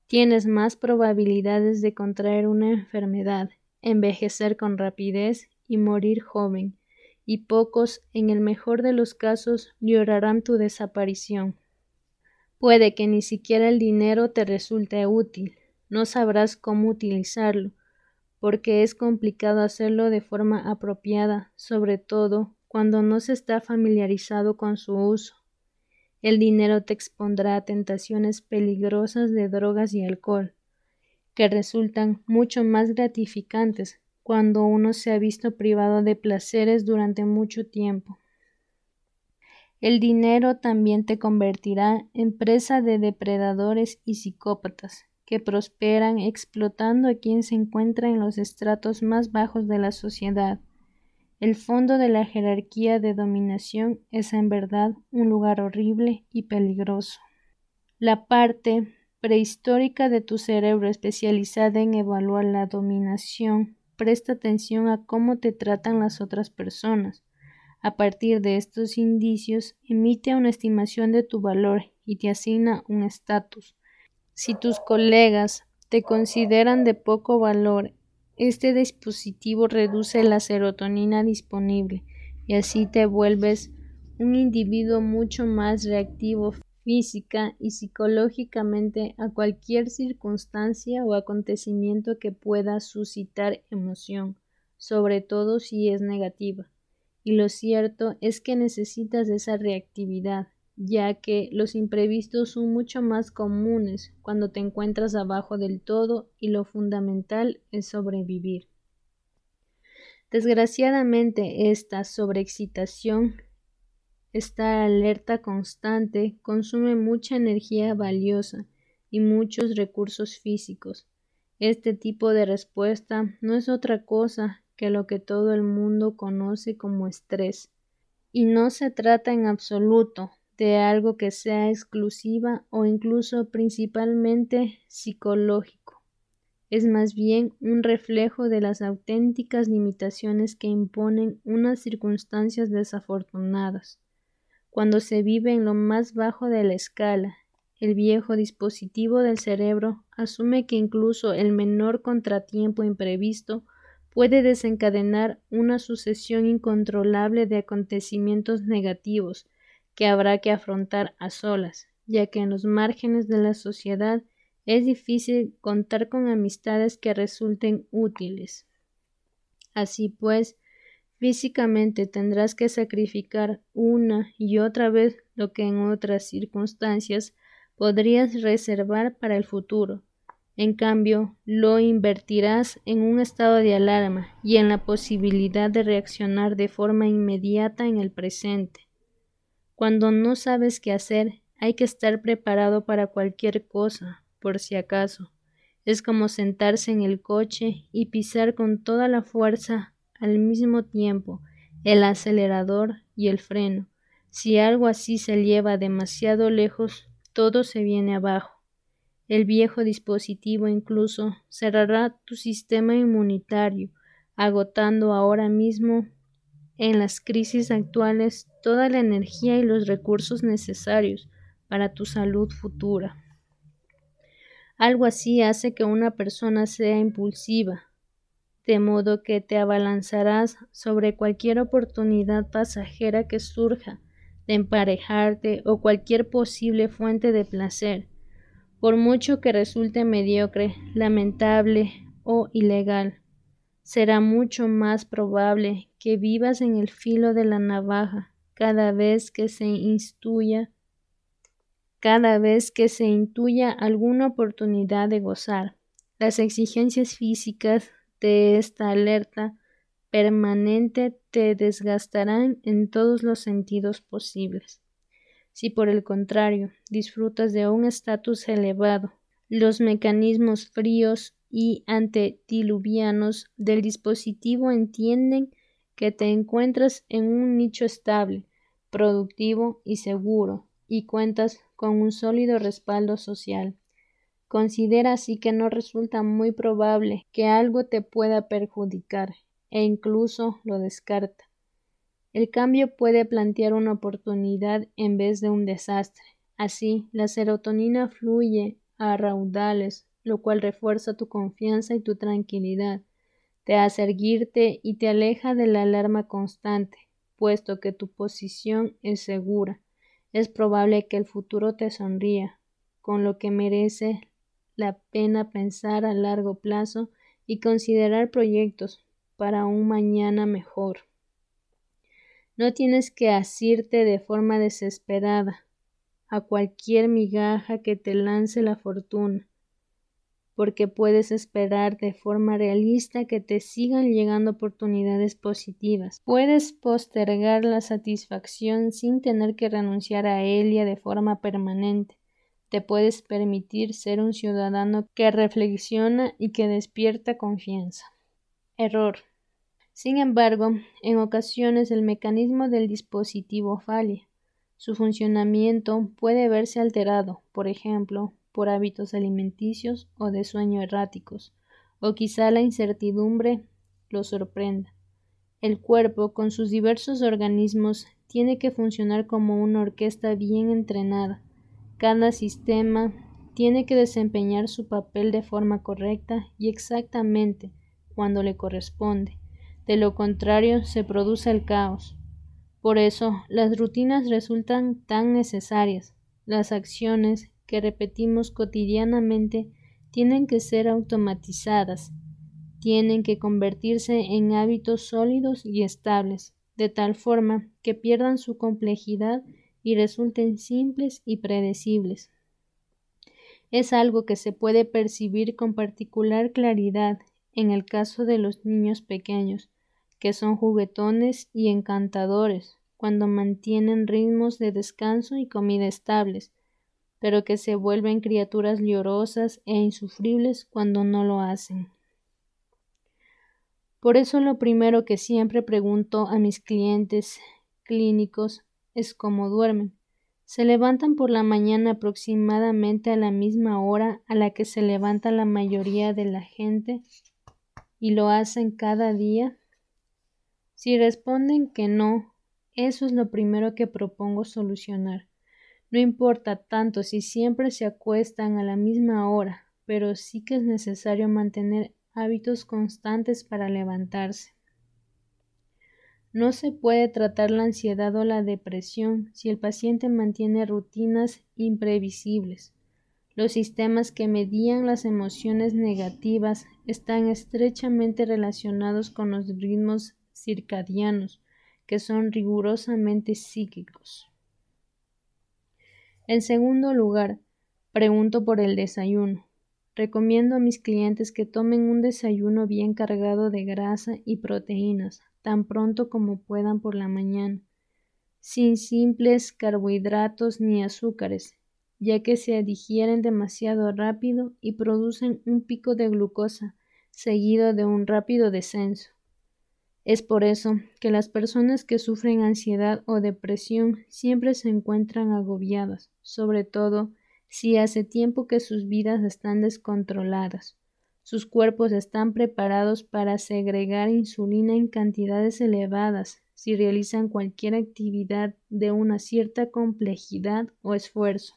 Tienes más probabilidades de contraer una enfermedad, envejecer con rapidez y morir joven, y pocos, en el mejor de los casos, llorarán tu desaparición. Puede que ni siquiera el dinero te resulte útil, no sabrás cómo utilizarlo, porque es complicado hacerlo de forma apropiada, sobre todo cuando no se está familiarizado con su uso. El dinero te expondrá a tentaciones peligrosas de drogas y alcohol, que resultan mucho más gratificantes cuando uno se ha visto privado de placeres durante mucho tiempo. El dinero también te convertirá en presa de depredadores y psicópatas, que prosperan explotando a quien se encuentra en los estratos más bajos de la sociedad. El fondo de la jerarquía de dominación es en verdad un lugar horrible y peligroso. La parte prehistórica de tu cerebro especializada en evaluar la dominación presta atención a cómo te tratan las otras personas. A partir de estos indicios, emite una estimación de tu valor y te asigna un estatus. Si tus colegas te consideran de poco valor, este dispositivo reduce la serotonina disponible y así te vuelves un individuo mucho más reactivo física y psicológicamente a cualquier circunstancia o acontecimiento que pueda suscitar emoción, sobre todo si es negativa. Y lo cierto es que necesitas esa reactividad, ya que los imprevistos son mucho más comunes cuando te encuentras abajo del todo y lo fundamental es sobrevivir. Desgraciadamente, esta sobreexcitación, esta alerta constante, consume mucha energía valiosa y muchos recursos físicos. Este tipo de respuesta no es otra cosa que lo que todo el mundo conoce como estrés, y no se trata en absoluto de algo que sea exclusiva o incluso principalmente psicológico. Es más bien un reflejo de las auténticas limitaciones que imponen unas circunstancias desafortunadas. Cuando se vive en lo más bajo de la escala, el viejo dispositivo del cerebro asume que incluso el menor contratiempo imprevisto puede desencadenar una sucesión incontrolable de acontecimientos negativos que habrá que afrontar a solas, ya que en los márgenes de la sociedad es difícil contar con amistades que resulten útiles. Así pues, físicamente tendrás que sacrificar una y otra vez lo que en otras circunstancias podrías reservar para el futuro. En cambio, lo invertirás en un estado de alarma y en la posibilidad de reaccionar de forma inmediata en el presente. Cuando no sabes qué hacer, hay que estar preparado para cualquier cosa, por si acaso. Es como sentarse en el coche y pisar con toda la fuerza al mismo tiempo el acelerador y el freno. Si algo así se lleva demasiado lejos, todo se viene abajo. El viejo dispositivo incluso cerrará tu sistema inmunitario, agotando ahora mismo en las crisis actuales toda la energía y los recursos necesarios para tu salud futura. Algo así hace que una persona sea impulsiva, de modo que te abalanzarás sobre cualquier oportunidad pasajera que surja de emparejarte o cualquier posible fuente de placer, por mucho que resulte mediocre, lamentable o ilegal. Será mucho más probable que vivas en el filo de la navaja cada vez que se intuya alguna oportunidad de gozar. Las exigencias físicas de esta alerta permanente te desgastarán en todos los sentidos posibles. Si por el contrario disfrutas de un estatus elevado, los mecanismos fríos y antediluvianos del dispositivo entienden que te encuentras en un nicho estable, productivo y seguro, y cuentas con un sólido respaldo social. Considera así que no resulta muy probable que algo te pueda perjudicar, e incluso lo descarta. El cambio puede plantear una oportunidad en vez de un desastre. Así, la serotonina fluye a raudales, lo cual refuerza tu confianza y tu tranquilidad, te hace erguirte y te aleja de la alarma constante, puesto que tu posición es segura. Es probable que el futuro te sonría, con lo que merece la pena pensar a largo plazo y considerar proyectos para un mañana mejor. No tienes que asirte de forma desesperada a cualquier migaja que te lance la fortuna, porque puedes esperar de forma realista que te sigan llegando oportunidades positivas. Puedes postergar la satisfacción sin tener que renunciar a ella de forma permanente. Te puedes permitir ser un ciudadano que reflexiona y que despierta confianza. Error. Sin embargo, en ocasiones el mecanismo del dispositivo falla. Su funcionamiento puede verse alterado, por ejemplo, por hábitos alimenticios o de sueño erráticos, o quizá la incertidumbre lo sorprenda. El cuerpo, con sus diversos organismos, tiene que funcionar como una orquesta bien entrenada. Cada sistema tiene que desempeñar su papel de forma correcta y exactamente cuando le corresponde. De lo contrario, se produce el caos. Por eso, las rutinas resultan tan necesarias. Las acciones que repetimos cotidianamente tienen que ser automatizadas, tienen que convertirse en hábitos sólidos y estables, de tal forma que pierdan su complejidad y resulten simples y predecibles. Es algo que se puede percibir con particular claridad en el caso de los niños pequeños, que son juguetones y encantadores cuando mantienen ritmos de descanso y comida estables, pero que se vuelven criaturas llorosas e insufribles cuando no lo hacen. Por eso lo primero que siempre pregunto a mis clientes clínicos es cómo duermen. Se levantan por la mañana aproximadamente a la misma hora a la que se levanta la mayoría de la gente y lo hacen cada día. Si responden que no, eso es lo primero que propongo solucionar. No importa tanto si siempre se acuestan a la misma hora, pero sí que es necesario mantener hábitos constantes para levantarse. No se puede tratar la ansiedad o la depresión si el paciente mantiene rutinas imprevisibles. Los sistemas que medían las emociones negativas están estrechamente relacionados con los ritmos circadianos, que son rigurosamente psíquicos. En segundo lugar, pregunto por el desayuno. Recomiendo a mis clientes que tomen un desayuno bien cargado de grasa y proteínas, tan pronto como puedan por la mañana, sin simples carbohidratos ni azúcares, ya que se digieren demasiado rápido y producen un pico de glucosa, seguido de un rápido descenso. Es por eso que las personas que sufren ansiedad o depresión siempre se encuentran agobiadas, sobre todo si hace tiempo que sus vidas están descontroladas. Sus cuerpos están preparados para segregar insulina en cantidades elevadas si realizan cualquier actividad de una cierta complejidad o esfuerzo.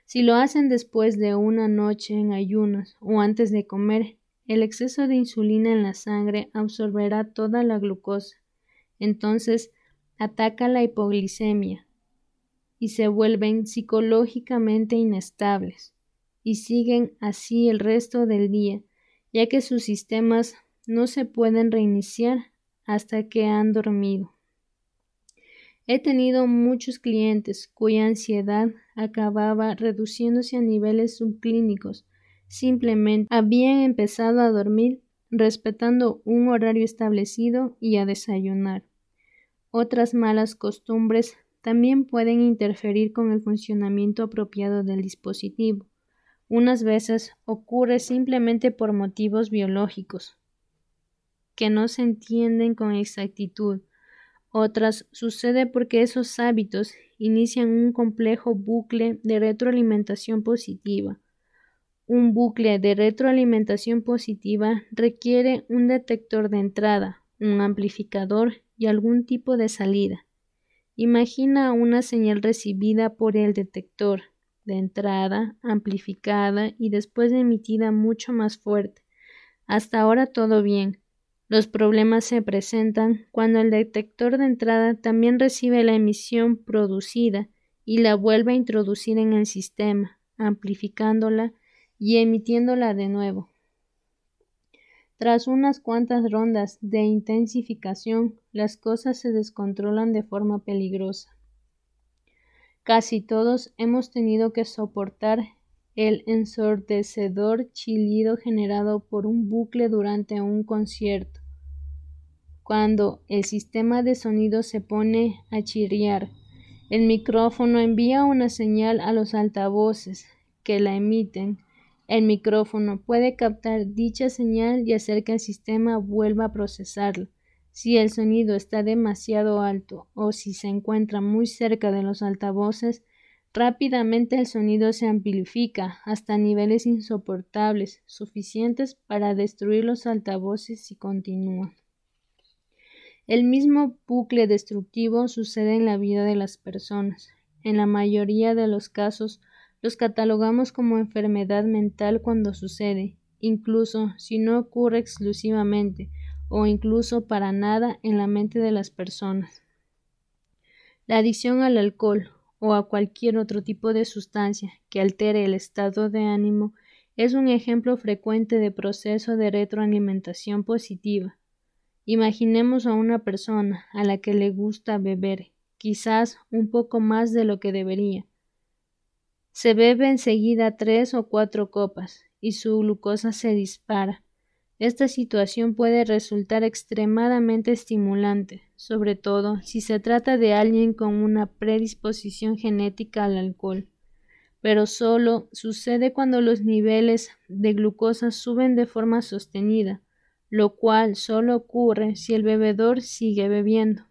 Si lo hacen después de una noche en ayunas o antes de comer, el exceso de insulina en la sangre absorberá toda la glucosa. Entonces ataca la hipoglicemia y se vuelven psicológicamente inestables y siguen así el resto del día, ya que sus sistemas no se pueden reiniciar hasta que han dormido. He tenido muchos clientes cuya ansiedad acababa reduciéndose a niveles subclínicos. Simplemente habían empezado a dormir respetando un horario establecido y a desayunar. Otras malas costumbres también pueden interferir con el funcionamiento apropiado del dispositivo. Unas veces ocurre simplemente por motivos biológicos que no se entienden con exactitud. Otras sucede porque esos hábitos inician un complejo bucle de retroalimentación positiva. Un bucle de retroalimentación positiva requiere un detector de entrada, un amplificador y algún tipo de salida. Imagina una señal recibida por el detector de entrada, amplificada y después emitida mucho más fuerte. Hasta ahora todo bien. Los problemas se presentan cuando el detector de entrada también recibe la emisión producida y la vuelve a introducir en el sistema, amplificándola y emitiéndola de nuevo. Tras unas cuantas rondas de intensificación, las cosas se descontrolan de forma peligrosa. Casi todos hemos tenido que soportar el ensordecedor chillido generado por un bucle durante un concierto. Cuando el sistema de sonido se pone a chirriar, el micrófono envía una señal a los altavoces que la emiten. El micrófono puede captar dicha señal y hacer que el sistema vuelva a procesarla. Si el sonido está demasiado alto o si se encuentra muy cerca de los altavoces, rápidamente el sonido se amplifica hasta niveles insoportables, suficientes para destruir los altavoces si continúa. El mismo bucle destructivo sucede en la vida de las personas. En la mayoría de los casos, los catalogamos como enfermedad mental cuando sucede, incluso si no ocurre exclusivamente o incluso para nada en la mente de las personas. La adicción al alcohol o a cualquier otro tipo de sustancia que altere el estado de ánimo es un ejemplo frecuente de proceso de retroalimentación positiva. Imaginemos a una persona a la que le gusta beber, quizás un poco más de lo que debería. Se bebe enseguida 3 o 4 copas y su glucosa se dispara. Esta situación puede resultar extremadamente estimulante, sobre todo si se trata de alguien con una predisposición genética al alcohol, pero solo sucede cuando los niveles de glucosa suben de forma sostenida, lo cual solo ocurre si el bebedor sigue bebiendo.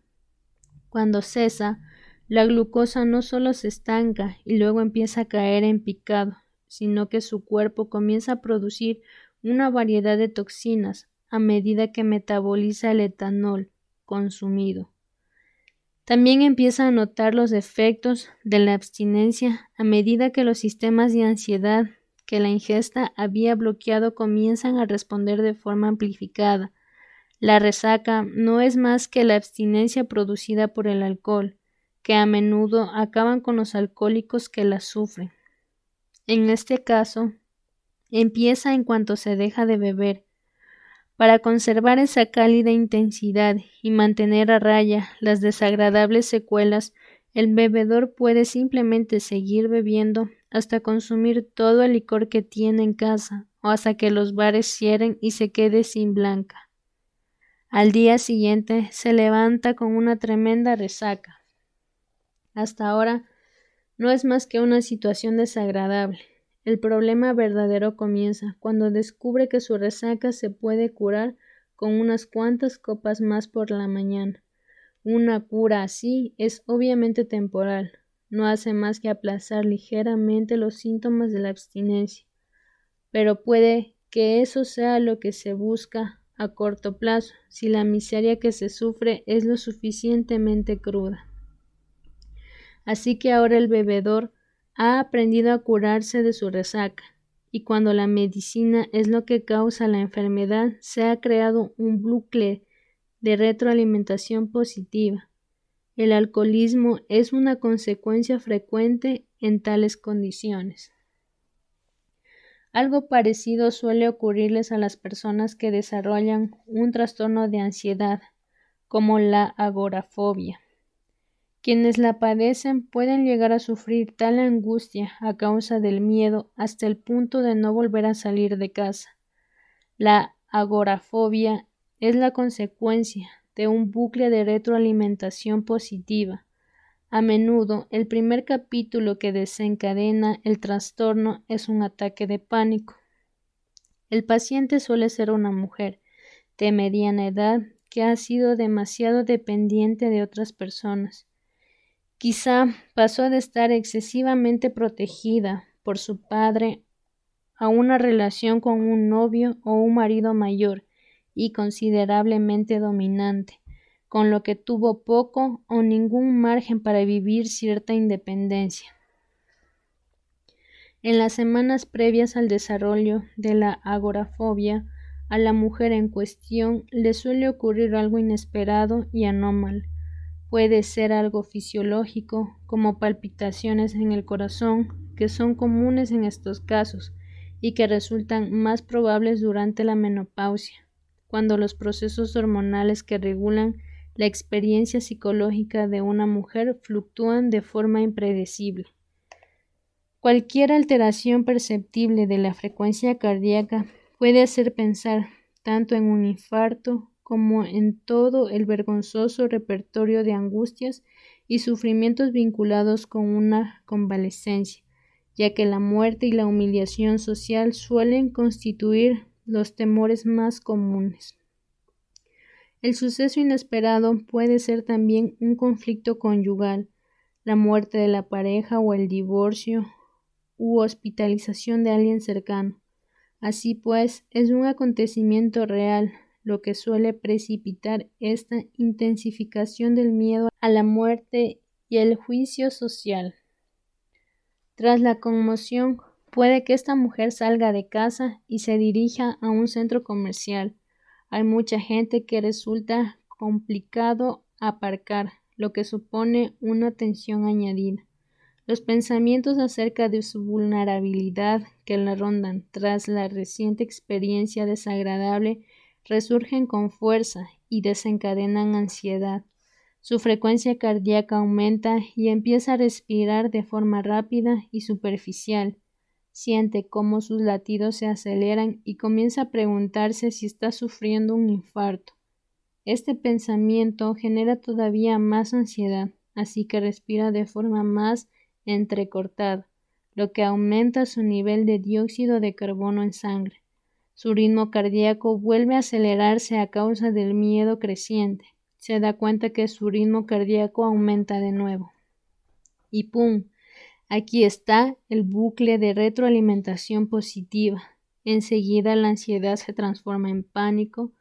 Cuando cesa, la glucosa no solo se estanca y luego empieza a caer en picado, sino que su cuerpo comienza a producir una variedad de toxinas a medida que metaboliza el etanol consumido. También empieza a notar los efectos de la abstinencia a medida que los sistemas de ansiedad que la ingesta había bloqueado comienzan a responder de forma amplificada. La resaca no es más que la abstinencia producida por el alcohol, que a menudo acaban con los alcohólicos que la sufren. En este caso, empieza en cuanto se deja de beber. Para conservar esa cálida intensidad y mantener a raya las desagradables secuelas, el bebedor puede simplemente seguir bebiendo hasta consumir todo el licor que tiene en casa o hasta que los bares cierren y se quede sin blanca. Al día siguiente se levanta con una tremenda resaca. Hasta ahora no es más que una situación desagradable. El problema verdadero comienza cuando descubre que su resaca se puede curar con unas cuantas copas más por la mañana. Una cura así es obviamente temporal, no hace más que aplazar ligeramente los síntomas de la abstinencia, pero puede que eso sea lo que se busca a corto plazo, si la miseria que se sufre es lo suficientemente cruda. Así que ahora el bebedor ha aprendido a curarse de su resaca, y cuando la medicina es lo que causa la enfermedad, se ha creado un bucle de retroalimentación positiva. El alcoholismo es una consecuencia frecuente en tales condiciones. Algo parecido suele ocurrirles a las personas que desarrollan un trastorno de ansiedad, como la agorafobia. Quienes la padecen pueden llegar a sufrir tal angustia a causa del miedo hasta el punto de no volver a salir de casa. La agorafobia es la consecuencia de un bucle de retroalimentación positiva. A menudo, el primer capítulo que desencadena el trastorno es un ataque de pánico. El paciente suele ser una mujer de mediana edad que ha sido demasiado dependiente de otras personas. Quizá pasó de estar excesivamente protegida por su padre a una relación con un novio o un marido mayor y considerablemente dominante, con lo que tuvo poco o ningún margen para vivir cierta independencia. En las semanas previas al desarrollo de la agorafobia, a la mujer en cuestión le suele ocurrir algo inesperado y anómalo. Puede ser algo fisiológico, como palpitaciones en el corazón, que son comunes en estos casos y que resultan más probables durante la menopausia, cuando los procesos hormonales que regulan la experiencia psicológica de una mujer fluctúan de forma impredecible. Cualquier alteración perceptible de la frecuencia cardíaca puede hacer pensar tanto en un infarto como en todo el vergonzoso repertorio de angustias y sufrimientos vinculados con una convalecencia, ya que la muerte y la humillación social suelen constituir los temores más comunes. El suceso inesperado puede ser también un conflicto conyugal, la muerte de la pareja o el divorcio u hospitalización de alguien cercano. Así pues, es un acontecimiento real, lo que suele precipitar esta intensificación del miedo a la muerte y el juicio social. Tras la conmoción, puede que esta mujer salga de casa y se dirija a un centro comercial. Hay mucha gente que resulta complicado aparcar, lo que supone una tensión añadida. Los pensamientos acerca de su vulnerabilidad que la rondan tras la reciente experiencia desagradable resurgen con fuerza y desencadenan ansiedad. Su frecuencia cardíaca aumenta y empieza a respirar de forma rápida y superficial. Siente cómo sus latidos se aceleran y comienza a preguntarse si está sufriendo un infarto. Este pensamiento genera todavía más ansiedad, así que respira de forma más entrecortada, lo que aumenta su nivel de dióxido de carbono en sangre. Su ritmo cardíaco vuelve a acelerarse a causa del miedo creciente. Se da cuenta que su ritmo cardíaco aumenta de nuevo. Y ¡pum! Aquí está el bucle de retroalimentación positiva. Enseguida la ansiedad se transforma en pánico,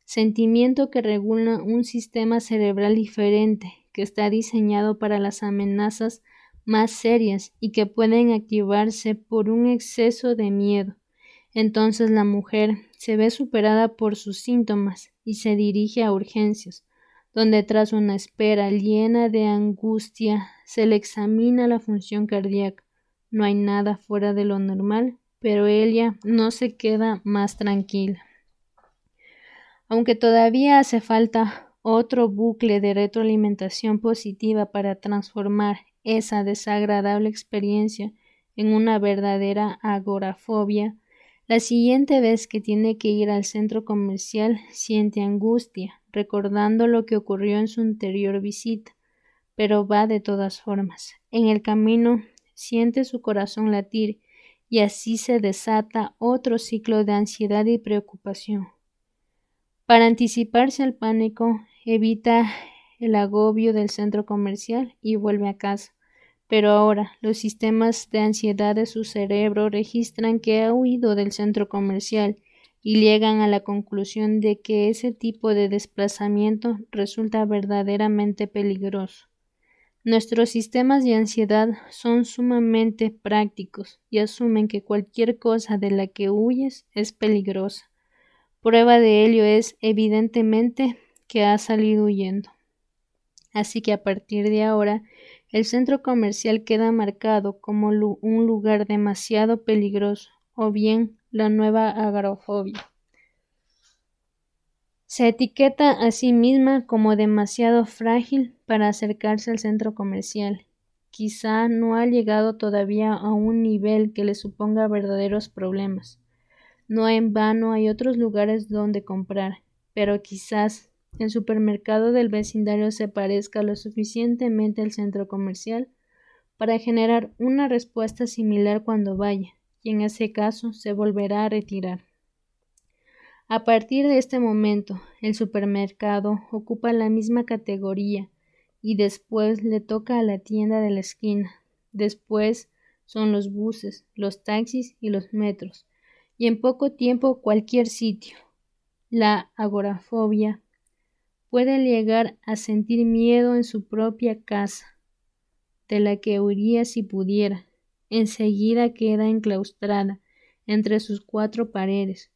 sentimiento que regula un sistema cerebral diferente que está diseñado para las amenazas más serias y que pueden activarse por un exceso de miedo. Entonces la mujer se ve superada por sus síntomas y se dirige a urgencias, donde tras una espera llena de angustia se le examina la función cardíaca. No hay nada fuera de lo normal, pero ella no se queda más tranquila. Aunque todavía hace falta otro bucle de retroalimentación positiva para transformar esa desagradable experiencia en una verdadera agorafobia, la siguiente vez que tiene que ir al centro comercial siente angustia, recordando lo que ocurrió en su anterior visita, pero va de todas formas. En el camino siente su corazón latir y así se desata otro ciclo de ansiedad y preocupación. Para anticiparse al pánico, evita el agobio del centro comercial y vuelve a casa. Pero ahora los sistemas de ansiedad de su cerebro registran que ha huido del centro comercial y llegan a la conclusión de que ese tipo de desplazamiento resulta verdaderamente peligroso. Nuestros sistemas de ansiedad son sumamente prácticos y asumen que cualquier cosa de la que huyes es peligrosa. Prueba de ello es, evidentemente, que has salido huyendo. Así que a partir de ahora, el centro comercial queda marcado como un lugar demasiado peligroso, o bien la nueva agorafobia. Se etiqueta a sí misma como demasiado frágil para acercarse al centro comercial. Quizá no ha llegado todavía a un nivel que le suponga verdaderos problemas. No en vano hay otros lugares donde comprar, pero quizás el supermercado del vecindario se parezca lo suficientemente al centro comercial para generar una respuesta similar cuando vaya, y en ese caso se volverá a retirar. A partir de este momento, el supermercado ocupa la misma categoría y después le toca a la tienda de la esquina. Después son los buses, los taxis y los metros, y en poco tiempo cualquier sitio. La agorafobia puede llegar a sentir miedo en su propia casa, de la que huiría si pudiera. Enseguida queda enclaustrada entre sus cuatro paredes.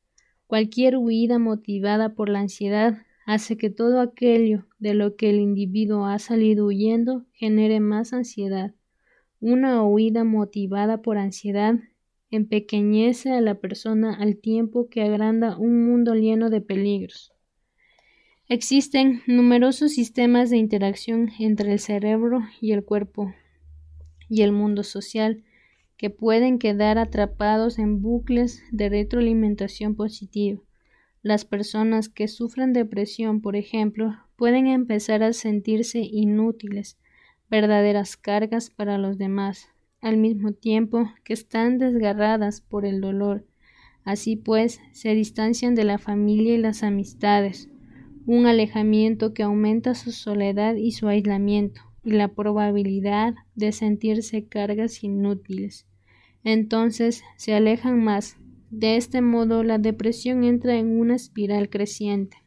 Cualquier huida motivada por la ansiedad hace que todo aquello de lo que el individuo ha salido huyendo genere más ansiedad. Una huida motivada por ansiedad empequeñece a la persona al tiempo que agranda un mundo lleno de peligros. Existen numerosos sistemas de interacción entre el cerebro y el cuerpo y el mundo social que pueden quedar atrapados en bucles de retroalimentación positiva. Las personas que sufren depresión, por ejemplo, pueden empezar a sentirse inútiles, verdaderas cargas para los demás, al mismo tiempo que están desgarradas por el dolor. Así pues, se distancian de la familia y las amistades, un alejamiento que aumenta su soledad y su aislamiento, y la probabilidad de sentirse cargas inútiles. Entonces se alejan más. De este modo, la depresión entra en una espiral creciente.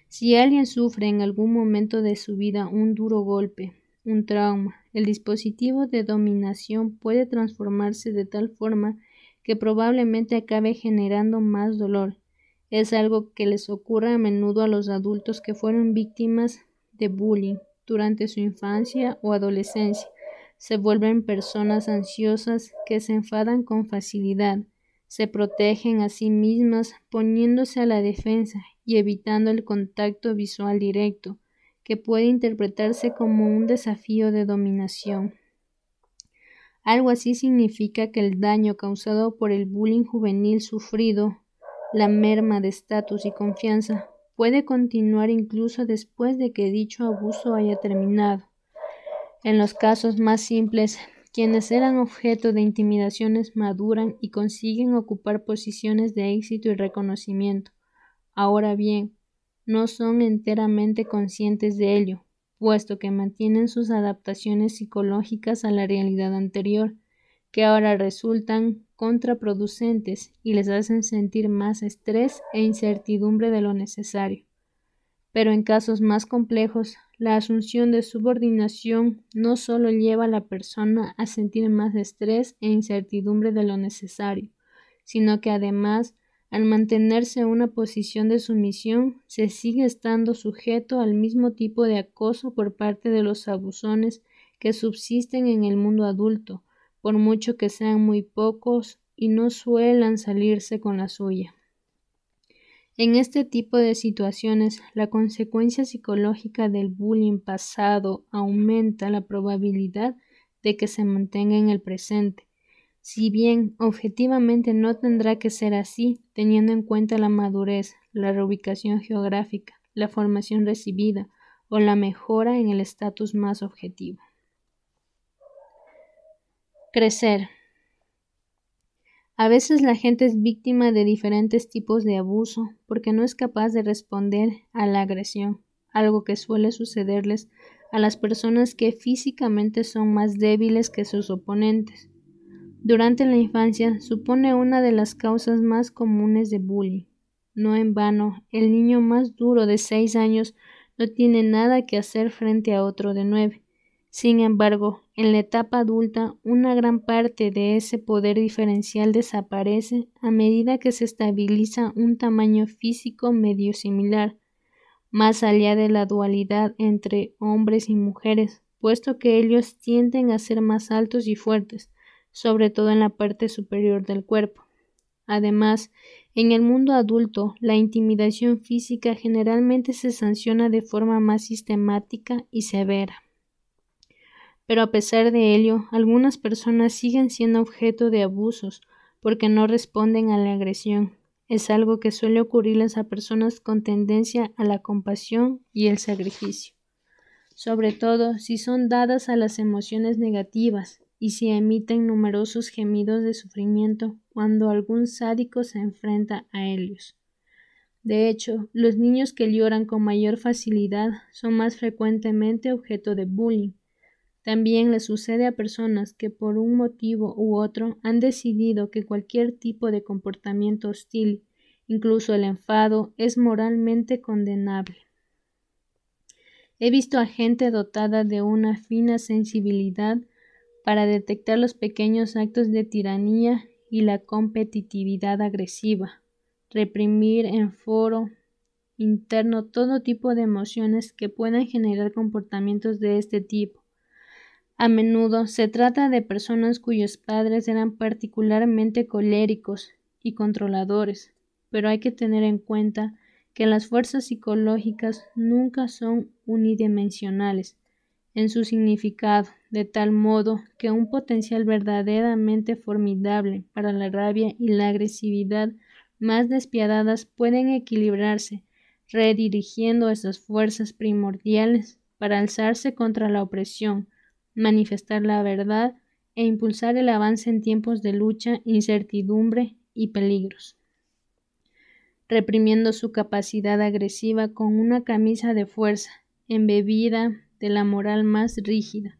Si alguien sufre en algún momento de su vida un duro golpe, un trauma, el dispositivo de dominación puede transformarse de tal forma que probablemente acabe generando más dolor. Es algo que les ocurre a menudo a los adultos que fueron víctimas de bullying durante su infancia o adolescencia. Se vuelven personas ansiosas que se enfadan con facilidad, se protegen a sí mismas poniéndose a la defensa y evitando el contacto visual directo, que puede interpretarse como un desafío de dominación. Algo así significa que el daño causado por el bullying juvenil sufrido, la merma de estatus y confianza, puede continuar incluso después de que dicho abuso haya terminado. En los casos más simples, quienes eran objeto de intimidaciones maduran y consiguen ocupar posiciones de éxito y reconocimiento. Ahora bien, no son enteramente conscientes de ello, puesto que mantienen sus adaptaciones psicológicas a la realidad anterior, que ahora resultan contraproducentes y les hacen sentir más estrés e incertidumbre de lo necesario. Pero en casos más complejos, la asunción de subordinación no solo lleva a la persona a sentir más estrés e incertidumbre de lo necesario, sino que además, al mantenerse en una posición de sumisión, se sigue estando sujeto al mismo tipo de acoso por parte de los abusones que subsisten en el mundo adulto, por mucho que sean muy pocos y no suelan salirse con la suya. En este tipo de situaciones, la consecuencia psicológica del bullying pasado aumenta la probabilidad de que se mantenga en el presente. Si bien objetivamente no tendrá que ser así, teniendo en cuenta la madurez, la reubicación geográfica, la formación recibida o la mejora en el estatus más objetivo. Crecer. A veces la gente es víctima de diferentes tipos de abuso porque no es capaz de responder a la agresión, algo que suele sucederles a las personas que físicamente son más débiles que sus oponentes. Durante la infancia supone una de las causas más comunes de bullying. No en vano, el niño más duro de 6 años no tiene nada que hacer frente a otro de 9. Sin embargo, en la etapa adulta, una gran parte de ese poder diferencial desaparece a medida que se estabiliza un tamaño físico medio similar, más allá de la dualidad entre hombres y mujeres, puesto que ellos tienden a ser más altos y fuertes, sobre todo en la parte superior del cuerpo. Además, en el mundo adulto, la intimidación física generalmente se sanciona de forma más sistemática y severa. Pero a pesar de ello, algunas personas siguen siendo objeto de abusos porque no responden a la agresión. Es algo que suele ocurrirles a personas con tendencia a la compasión y el sacrificio, sobre todo si son dadas a las emociones negativas y si emiten numerosos gemidos de sufrimiento cuando algún sádico se enfrenta a ellos. De hecho, los niños que lloran con mayor facilidad son más frecuentemente objeto de bullying. También le sucede a personas que por un motivo u otro han decidido que cualquier tipo de comportamiento hostil, incluso el enfado, es moralmente condenable. He visto a gente dotada de una fina sensibilidad para detectar los pequeños actos de tiranía y la competitividad agresiva, reprimir en foro interno todo tipo de emociones que puedan generar comportamientos de este tipo. A menudo se trata de personas cuyos padres eran particularmente coléricos y controladores, pero hay que tener en cuenta que las fuerzas psicológicas nunca son unidimensionales en su significado, de tal modo que un potencial verdaderamente formidable para la rabia y la agresividad más despiadadas pueden equilibrarse, redirigiendo esas fuerzas primordiales para alzarse contra la opresión, manifestar la verdad e impulsar el avance en tiempos de lucha, incertidumbre y peligros, reprimiendo su capacidad agresiva con una camisa de fuerza, embebida de la moral más rígida.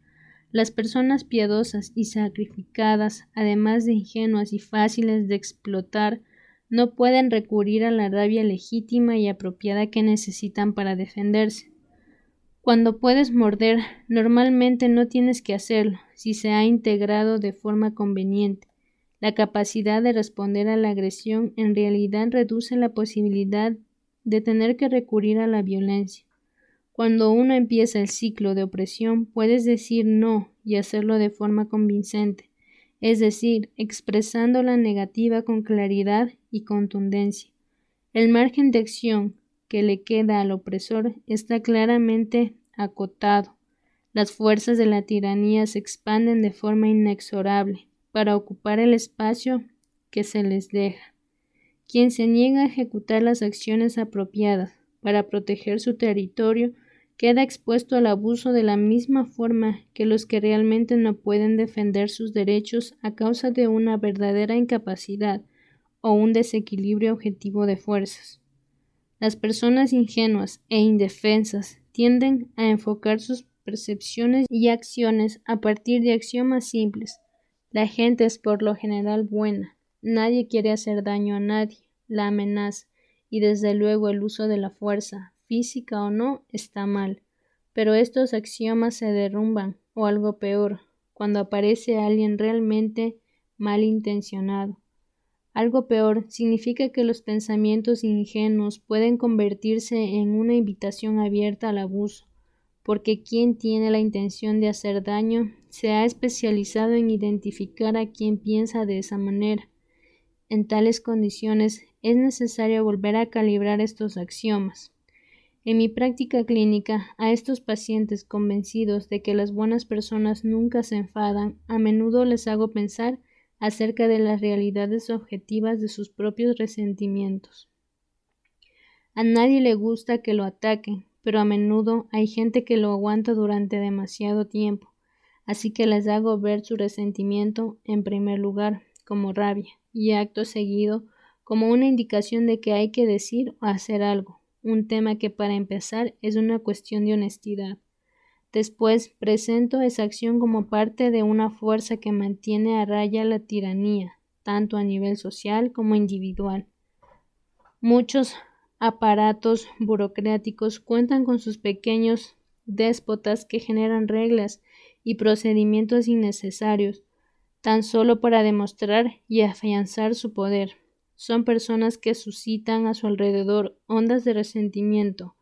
Las personas piadosas y sacrificadas, además de ingenuas y fáciles de explotar, no pueden recurrir a la rabia legítima y apropiada que necesitan para defenderse. Cuando puedes morder, normalmente no tienes que hacerlo si se ha integrado de forma conveniente. La capacidad de responder a la agresión en realidad reduce la posibilidad de tener que recurrir a la violencia. Cuando uno empieza el ciclo de opresión, puedes decir no y hacerlo de forma convincente, es decir, expresando la negativa con claridad y contundencia. El margen de acción que le queda al opresor está claramente acotado. Las fuerzas de la tiranía se expanden de forma inexorable para ocupar el espacio que se les deja. Quien se niega a ejecutar las acciones apropiadas para proteger su territorio queda expuesto al abuso de la misma forma que los que realmente no pueden defender sus derechos a causa de una verdadera incapacidad o un desequilibrio objetivo de fuerzas. Las personas ingenuas e indefensas tienden a enfocar sus percepciones y acciones a partir de axiomas simples. La gente es por lo general buena, nadie quiere hacer daño a nadie, la amenaza y desde luego el uso de la fuerza, física o no, está mal. Pero estos axiomas se derrumban, o algo peor, cuando aparece alguien realmente malintencionado. Algo peor significa que los pensamientos ingenuos pueden convertirse en una invitación abierta al abuso, porque quien tiene la intención de hacer daño se ha especializado en identificar a quien piensa de esa manera. En tales condiciones es necesario volver a calibrar estos axiomas. En mi práctica clínica, a estos pacientes convencidos de que las buenas personas nunca se enfadan, a menudo les hago pensar acerca de las realidades objetivas de sus propios resentimientos. A nadie le gusta que lo ataquen, pero a menudo hay gente que lo aguanta durante demasiado tiempo, así que les hago ver su resentimiento, en primer lugar, como rabia, y acto seguido, como una indicación de que hay que decir o hacer algo, un tema que para empezar es una cuestión de honestidad. Después presento esa acción como parte de una fuerza que mantiene a raya la tiranía, tanto a nivel social como individual. Muchos aparatos burocráticos cuentan con sus pequeños déspotas que generan reglas y procedimientos innecesarios, tan solo para demostrar y afianzar su poder. Son personas que suscitan a su alrededor ondas de resentimiento,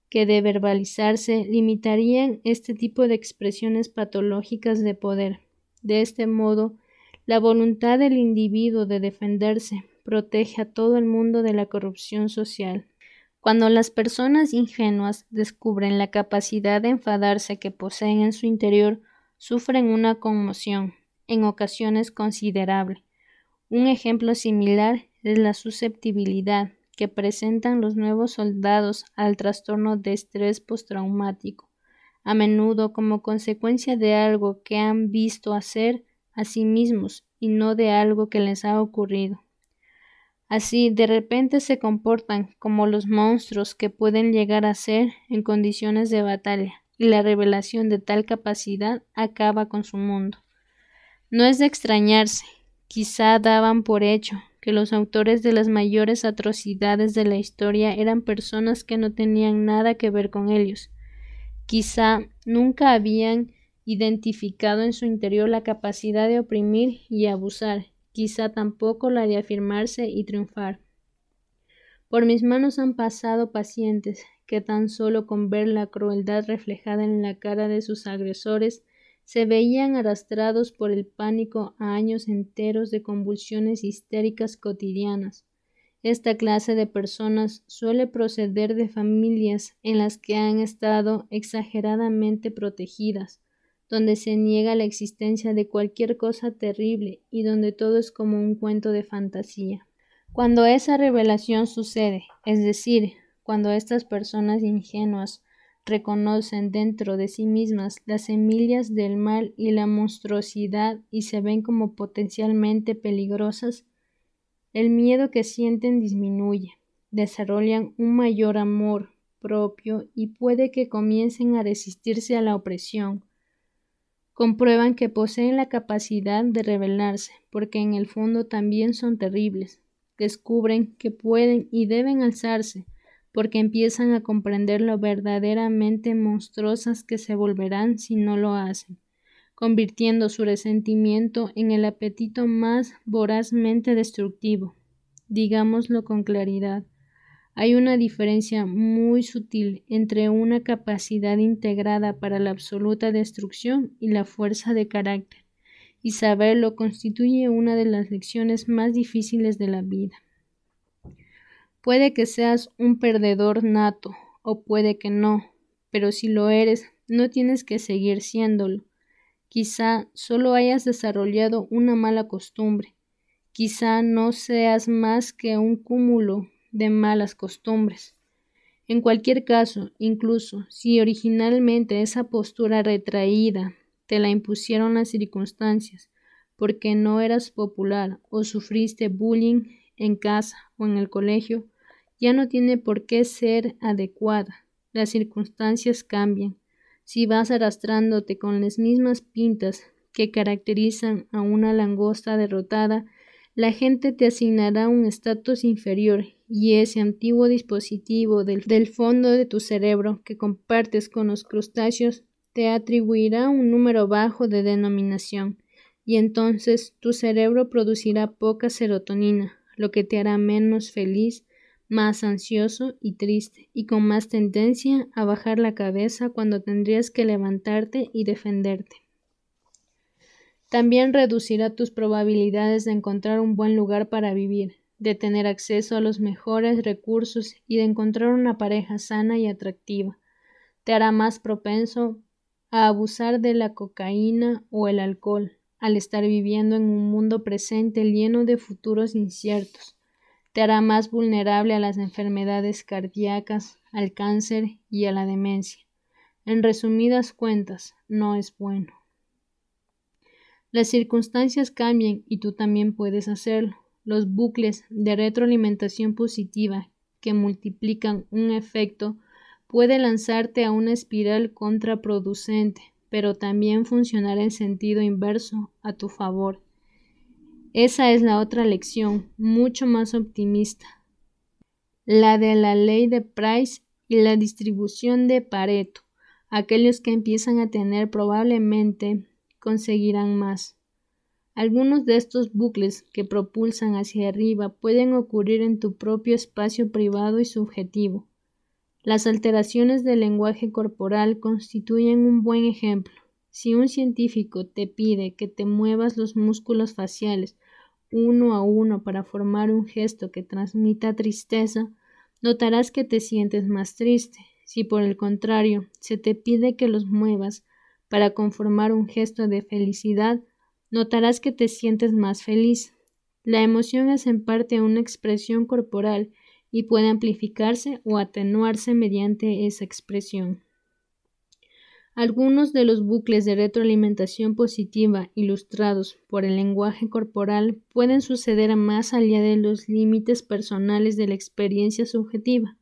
que de verbalizarse limitarían este tipo de expresiones patológicas de poder. De este modo, la voluntad del individuo de defenderse protege a todo el mundo de la corrupción social. Cuando las personas ingenuas descubren la capacidad de enfadarse que poseen en su interior, sufren una conmoción, en ocasiones considerable. Un ejemplo similar es la susceptibilidad que presentan los nuevos soldados al trastorno de estrés postraumático, a menudo como consecuencia de algo que han visto hacer a sí mismos y no de algo que les ha ocurrido. Así, de repente se comportan como los monstruos que pueden llegar a ser en condiciones de batalla, y la revelación de tal capacidad acaba con su mundo. No es de extrañarse, quizá daban por hecho que los autores de las mayores atrocidades de la historia eran personas que no tenían nada que ver con ellos. Quizá nunca habían identificado en su interior la capacidad de oprimir y abusar, quizá tampoco la de afirmarse y triunfar. Por mis manos han pasado pacientes que tan solo con ver la crueldad reflejada en la cara de sus agresores se veían arrastrados por el pánico a años enteros de convulsiones histéricas cotidianas. Esta clase de personas suele proceder de familias en las que han estado exageradamente protegidas, donde se niega la existencia de cualquier cosa terrible y donde todo es como un cuento de fantasía. Cuando esa revelación sucede, es decir, cuando estas personas ingenuas reconocen dentro de sí mismas las semillas del mal y la monstruosidad y se ven como potencialmente peligrosas, el miedo que sienten disminuye, desarrollan un mayor amor propio y puede que comiencen a resistirse a la opresión. Comprueban que poseen la capacidad de rebelarse, porque en el fondo también son terribles. Descubren que pueden y deben alzarse, porque empiezan a comprender lo verdaderamente monstruosas que se volverán si no lo hacen, convirtiendo su resentimiento en el apetito más vorazmente destructivo. Digámoslo con claridad, hay una diferencia muy sutil entre una capacidad integrada para la absoluta destrucción y la fuerza de carácter, y saberlo constituye una de las lecciones más difíciles de la vida. Puede que seas un perdedor nato, o puede que no, pero si lo eres, no tienes que seguir siéndolo. Quizá solo hayas desarrollado una mala costumbre, quizá no seas más que un cúmulo de malas costumbres. En cualquier caso, incluso si originalmente esa postura retraída te la impusieron las circunstancias, porque no eras popular o sufriste bullying en casa o en el colegio, ya no tiene por qué ser adecuada. Las circunstancias cambian. Si vas arrastrándote con las mismas pintas que caracterizan a una langosta derrotada, la gente te asignará un estatus inferior y ese antiguo dispositivo del fondo de tu cerebro que compartes con los crustáceos te atribuirá un número bajo de denominación y entonces tu cerebro producirá poca serotonina, lo que te hará menos feliz, más ansioso y triste, y con más tendencia a bajar la cabeza cuando tendrías que levantarte y defenderte. También reducirá tus probabilidades de encontrar un buen lugar para vivir, de tener acceso a los mejores recursos y de encontrar una pareja sana y atractiva. Te hará más propenso a abusar de la cocaína o el alcohol, al estar viviendo en un mundo presente lleno de futuros inciertos. Te hará más vulnerable a las enfermedades cardíacas, al cáncer y a la demencia. En resumidas cuentas, no es bueno. Las circunstancias cambian y tú también puedes hacerlo. Los bucles de retroalimentación positiva que multiplican un efecto puede lanzarte a una espiral contraproducente, pero también funcionar en sentido inverso a tu favor. Esa es la otra lección, mucho más optimista, la de la ley de Price y la distribución de Pareto. Aquellos que empiezan a tener probablemente conseguirán más. Algunos de estos bucles que propulsan hacia arriba pueden ocurrir en tu propio espacio privado y subjetivo. Las alteraciones del lenguaje corporal constituyen un buen ejemplo. Si un científico te pide que te muevas los músculos faciales uno a uno para formar un gesto que transmita tristeza, notarás que te sientes más triste. Si por el contrario se te pide que los muevas para conformar un gesto de felicidad, notarás que te sientes más feliz. La emoción es en parte una expresión corporal y puede amplificarse o atenuarse mediante esa expresión. Algunos de los bucles de retroalimentación positiva ilustrados por el lenguaje corporal pueden suceder más allá de los límites personales de la experiencia subjetiva,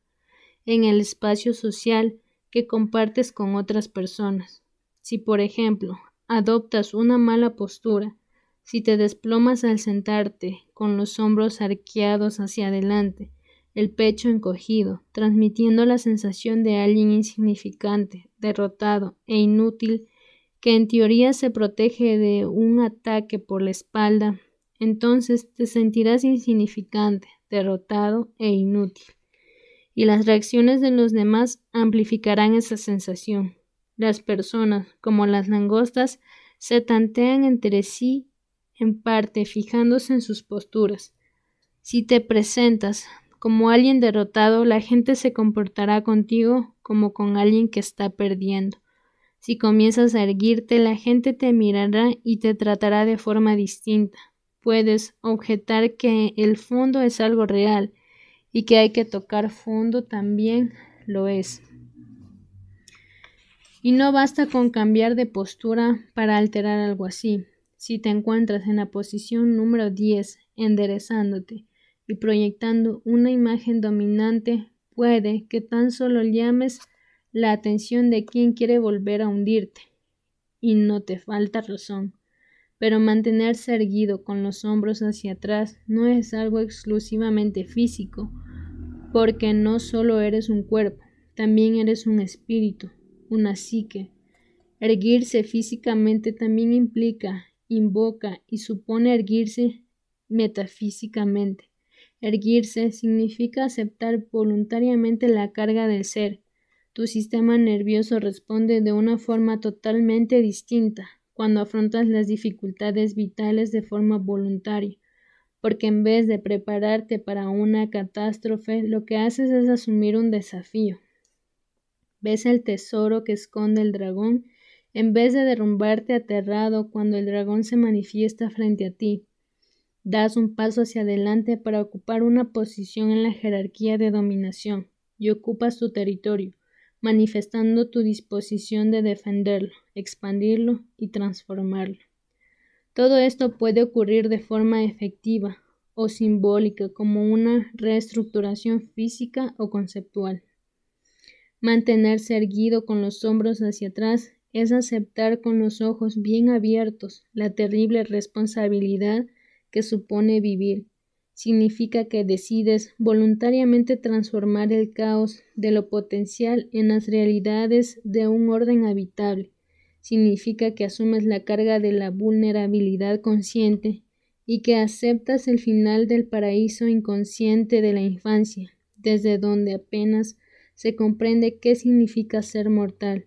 en el espacio social que compartes con otras personas. Si, por ejemplo, adoptas una mala postura, si te desplomas al sentarte con los hombros arqueados hacia adelante, el pecho encogido, transmitiendo la sensación de alguien insignificante, derrotado e inútil, que en teoría se protege de un ataque por la espalda, entonces te sentirás insignificante, derrotado e inútil, y las reacciones de los demás amplificarán esa sensación. Las personas, como las langostas, se tantean entre sí, en parte fijándose en sus posturas. Si te presentas como alguien derrotado, la gente se comportará contigo como con alguien que está perdiendo. Si comienzas a erguirte, la gente te mirará y te tratará de forma distinta. Puedes objetar que el fondo es algo real y que hay que tocar fondo también lo es. Y no basta con cambiar de postura para alterar algo así. Si te encuentras en la posición número 10, enderezándote y proyectando una imagen dominante, puede que tan solo llames la atención de quien quiere volver a hundirte. Y no te falta razón. Pero mantenerse erguido con los hombros hacia atrás no es algo exclusivamente físico, porque no solo eres un cuerpo, también eres un espíritu, una psique. Erguirse físicamente también implica, invoca y supone erguirse metafísicamente. Erguirse significa aceptar voluntariamente la carga del ser. Tu sistema nervioso responde de una forma totalmente distinta cuando afrontas las dificultades vitales de forma voluntaria, porque en vez de prepararte para una catástrofe, lo que haces es asumir un desafío. Ves el tesoro que esconde el dragón en vez de derrumbarte aterrado cuando el dragón se manifiesta frente a ti. Das un paso hacia adelante para ocupar una posición en la jerarquía de dominación y ocupas tu territorio, manifestando tu disposición de defenderlo, expandirlo y transformarlo. Todo esto puede ocurrir de forma efectiva o simbólica como una reestructuración física o conceptual. Mantenerse erguido con los hombros hacia atrás es aceptar con los ojos bien abiertos la terrible responsabilidad que supone vivir. Significa que decides voluntariamente transformar el caos de lo potencial en las realidades de un orden habitable. Significa que asumes la carga de la vulnerabilidad consciente y que aceptas el final del paraíso inconsciente de la infancia, desde donde apenas se comprende qué significa ser mortal.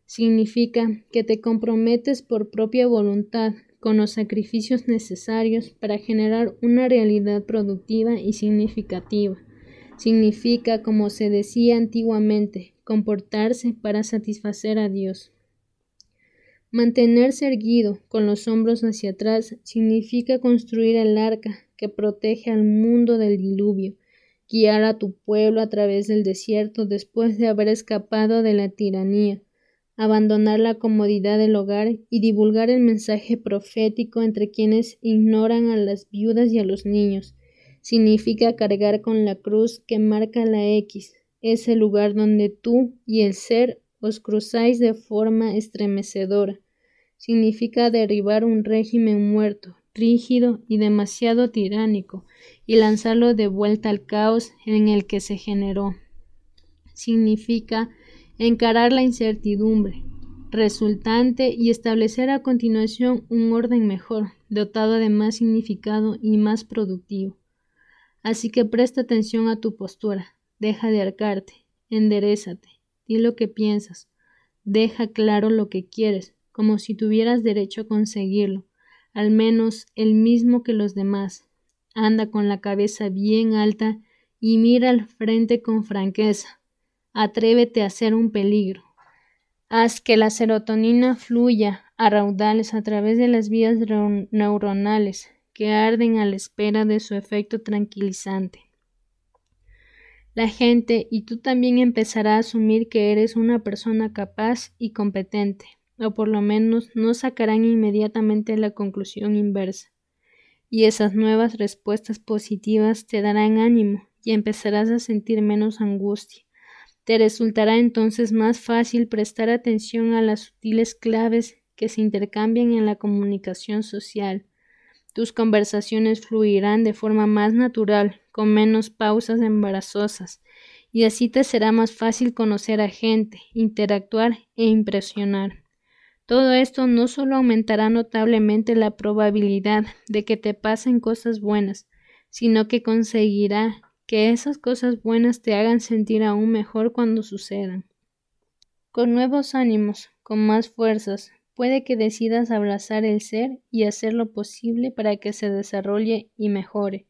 Significa que te comprometes por propia voluntad con los sacrificios necesarios para generar una realidad productiva y significativa. Significa, como se decía antiguamente, comportarse para satisfacer a Dios. Mantenerse erguido con los hombros hacia atrás significa construir el arca que protege al mundo del diluvio, guiar a tu pueblo a través del desierto después de haber escapado de la tiranía, abandonar la comodidad del hogar y divulgar el mensaje profético entre quienes ignoran a las viudas y a los niños. Significa cargar con la cruz que marca la X, ese lugar donde tú y el ser os cruzáis de forma estremecedora. Significa derribar un régimen muerto, rígido y demasiado tiránico, y lanzarlo de vuelta al caos en el que se generó. Significa encarar la incertidumbre resultante y establecer a continuación un orden mejor, dotado de más significado y más productivo. Así que presta atención a tu postura, deja de arcarte, enderézate, di lo que piensas, deja claro lo que quieres, como si tuvieras derecho a conseguirlo, al menos el mismo que los demás. Anda con la cabeza bien alta y mira al frente con franqueza. Atrévete a ser un peligro. Haz que la serotonina fluya a raudales a través de las vías neuronales que arden a la espera de su efecto tranquilizante. La gente y tú también empezará a asumir que eres una persona capaz y competente, o por lo menos no sacarán inmediatamente la conclusión inversa. Y esas nuevas respuestas positivas te darán ánimo y empezarás a sentir menos angustia. Te resultará entonces más fácil prestar atención a las sutiles claves que se intercambian en la comunicación social. Tus conversaciones fluirán de forma más natural, con menos pausas embarazosas, y así te será más fácil conocer a gente, interactuar e impresionar. Todo esto no solo aumentará notablemente la probabilidad de que te pasen cosas buenas, sino que conseguirá que esas cosas buenas te hagan sentir aún mejor cuando sucedan. Con nuevos ánimos, con más fuerzas, puede que decidas abrazar el ser y hacer lo posible para que se desarrolle y mejore.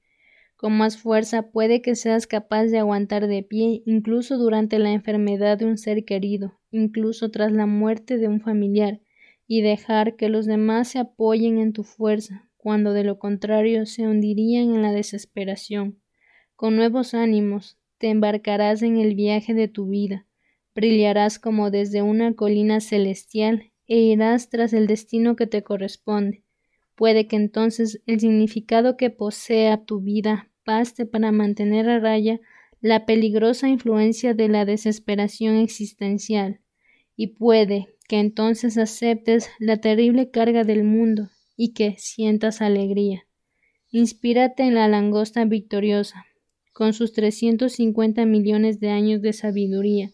Con más fuerza puede que seas capaz de aguantar de pie incluso durante la enfermedad de un ser querido, incluso tras la muerte de un familiar, y dejar que los demás se apoyen en tu fuerza, cuando de lo contrario se hundirían en la desesperación. Con nuevos ánimos, te embarcarás en el viaje de tu vida, brillarás como desde una colina celestial e irás tras el destino que te corresponde. Puede que entonces el significado que posea tu vida baste para mantener a raya la peligrosa influencia de la desesperación existencial, y puede que entonces aceptes la terrible carga del mundo y que sientas alegría. Inspírate en la langosta victoriosa, con sus 350 millones de años de sabiduría,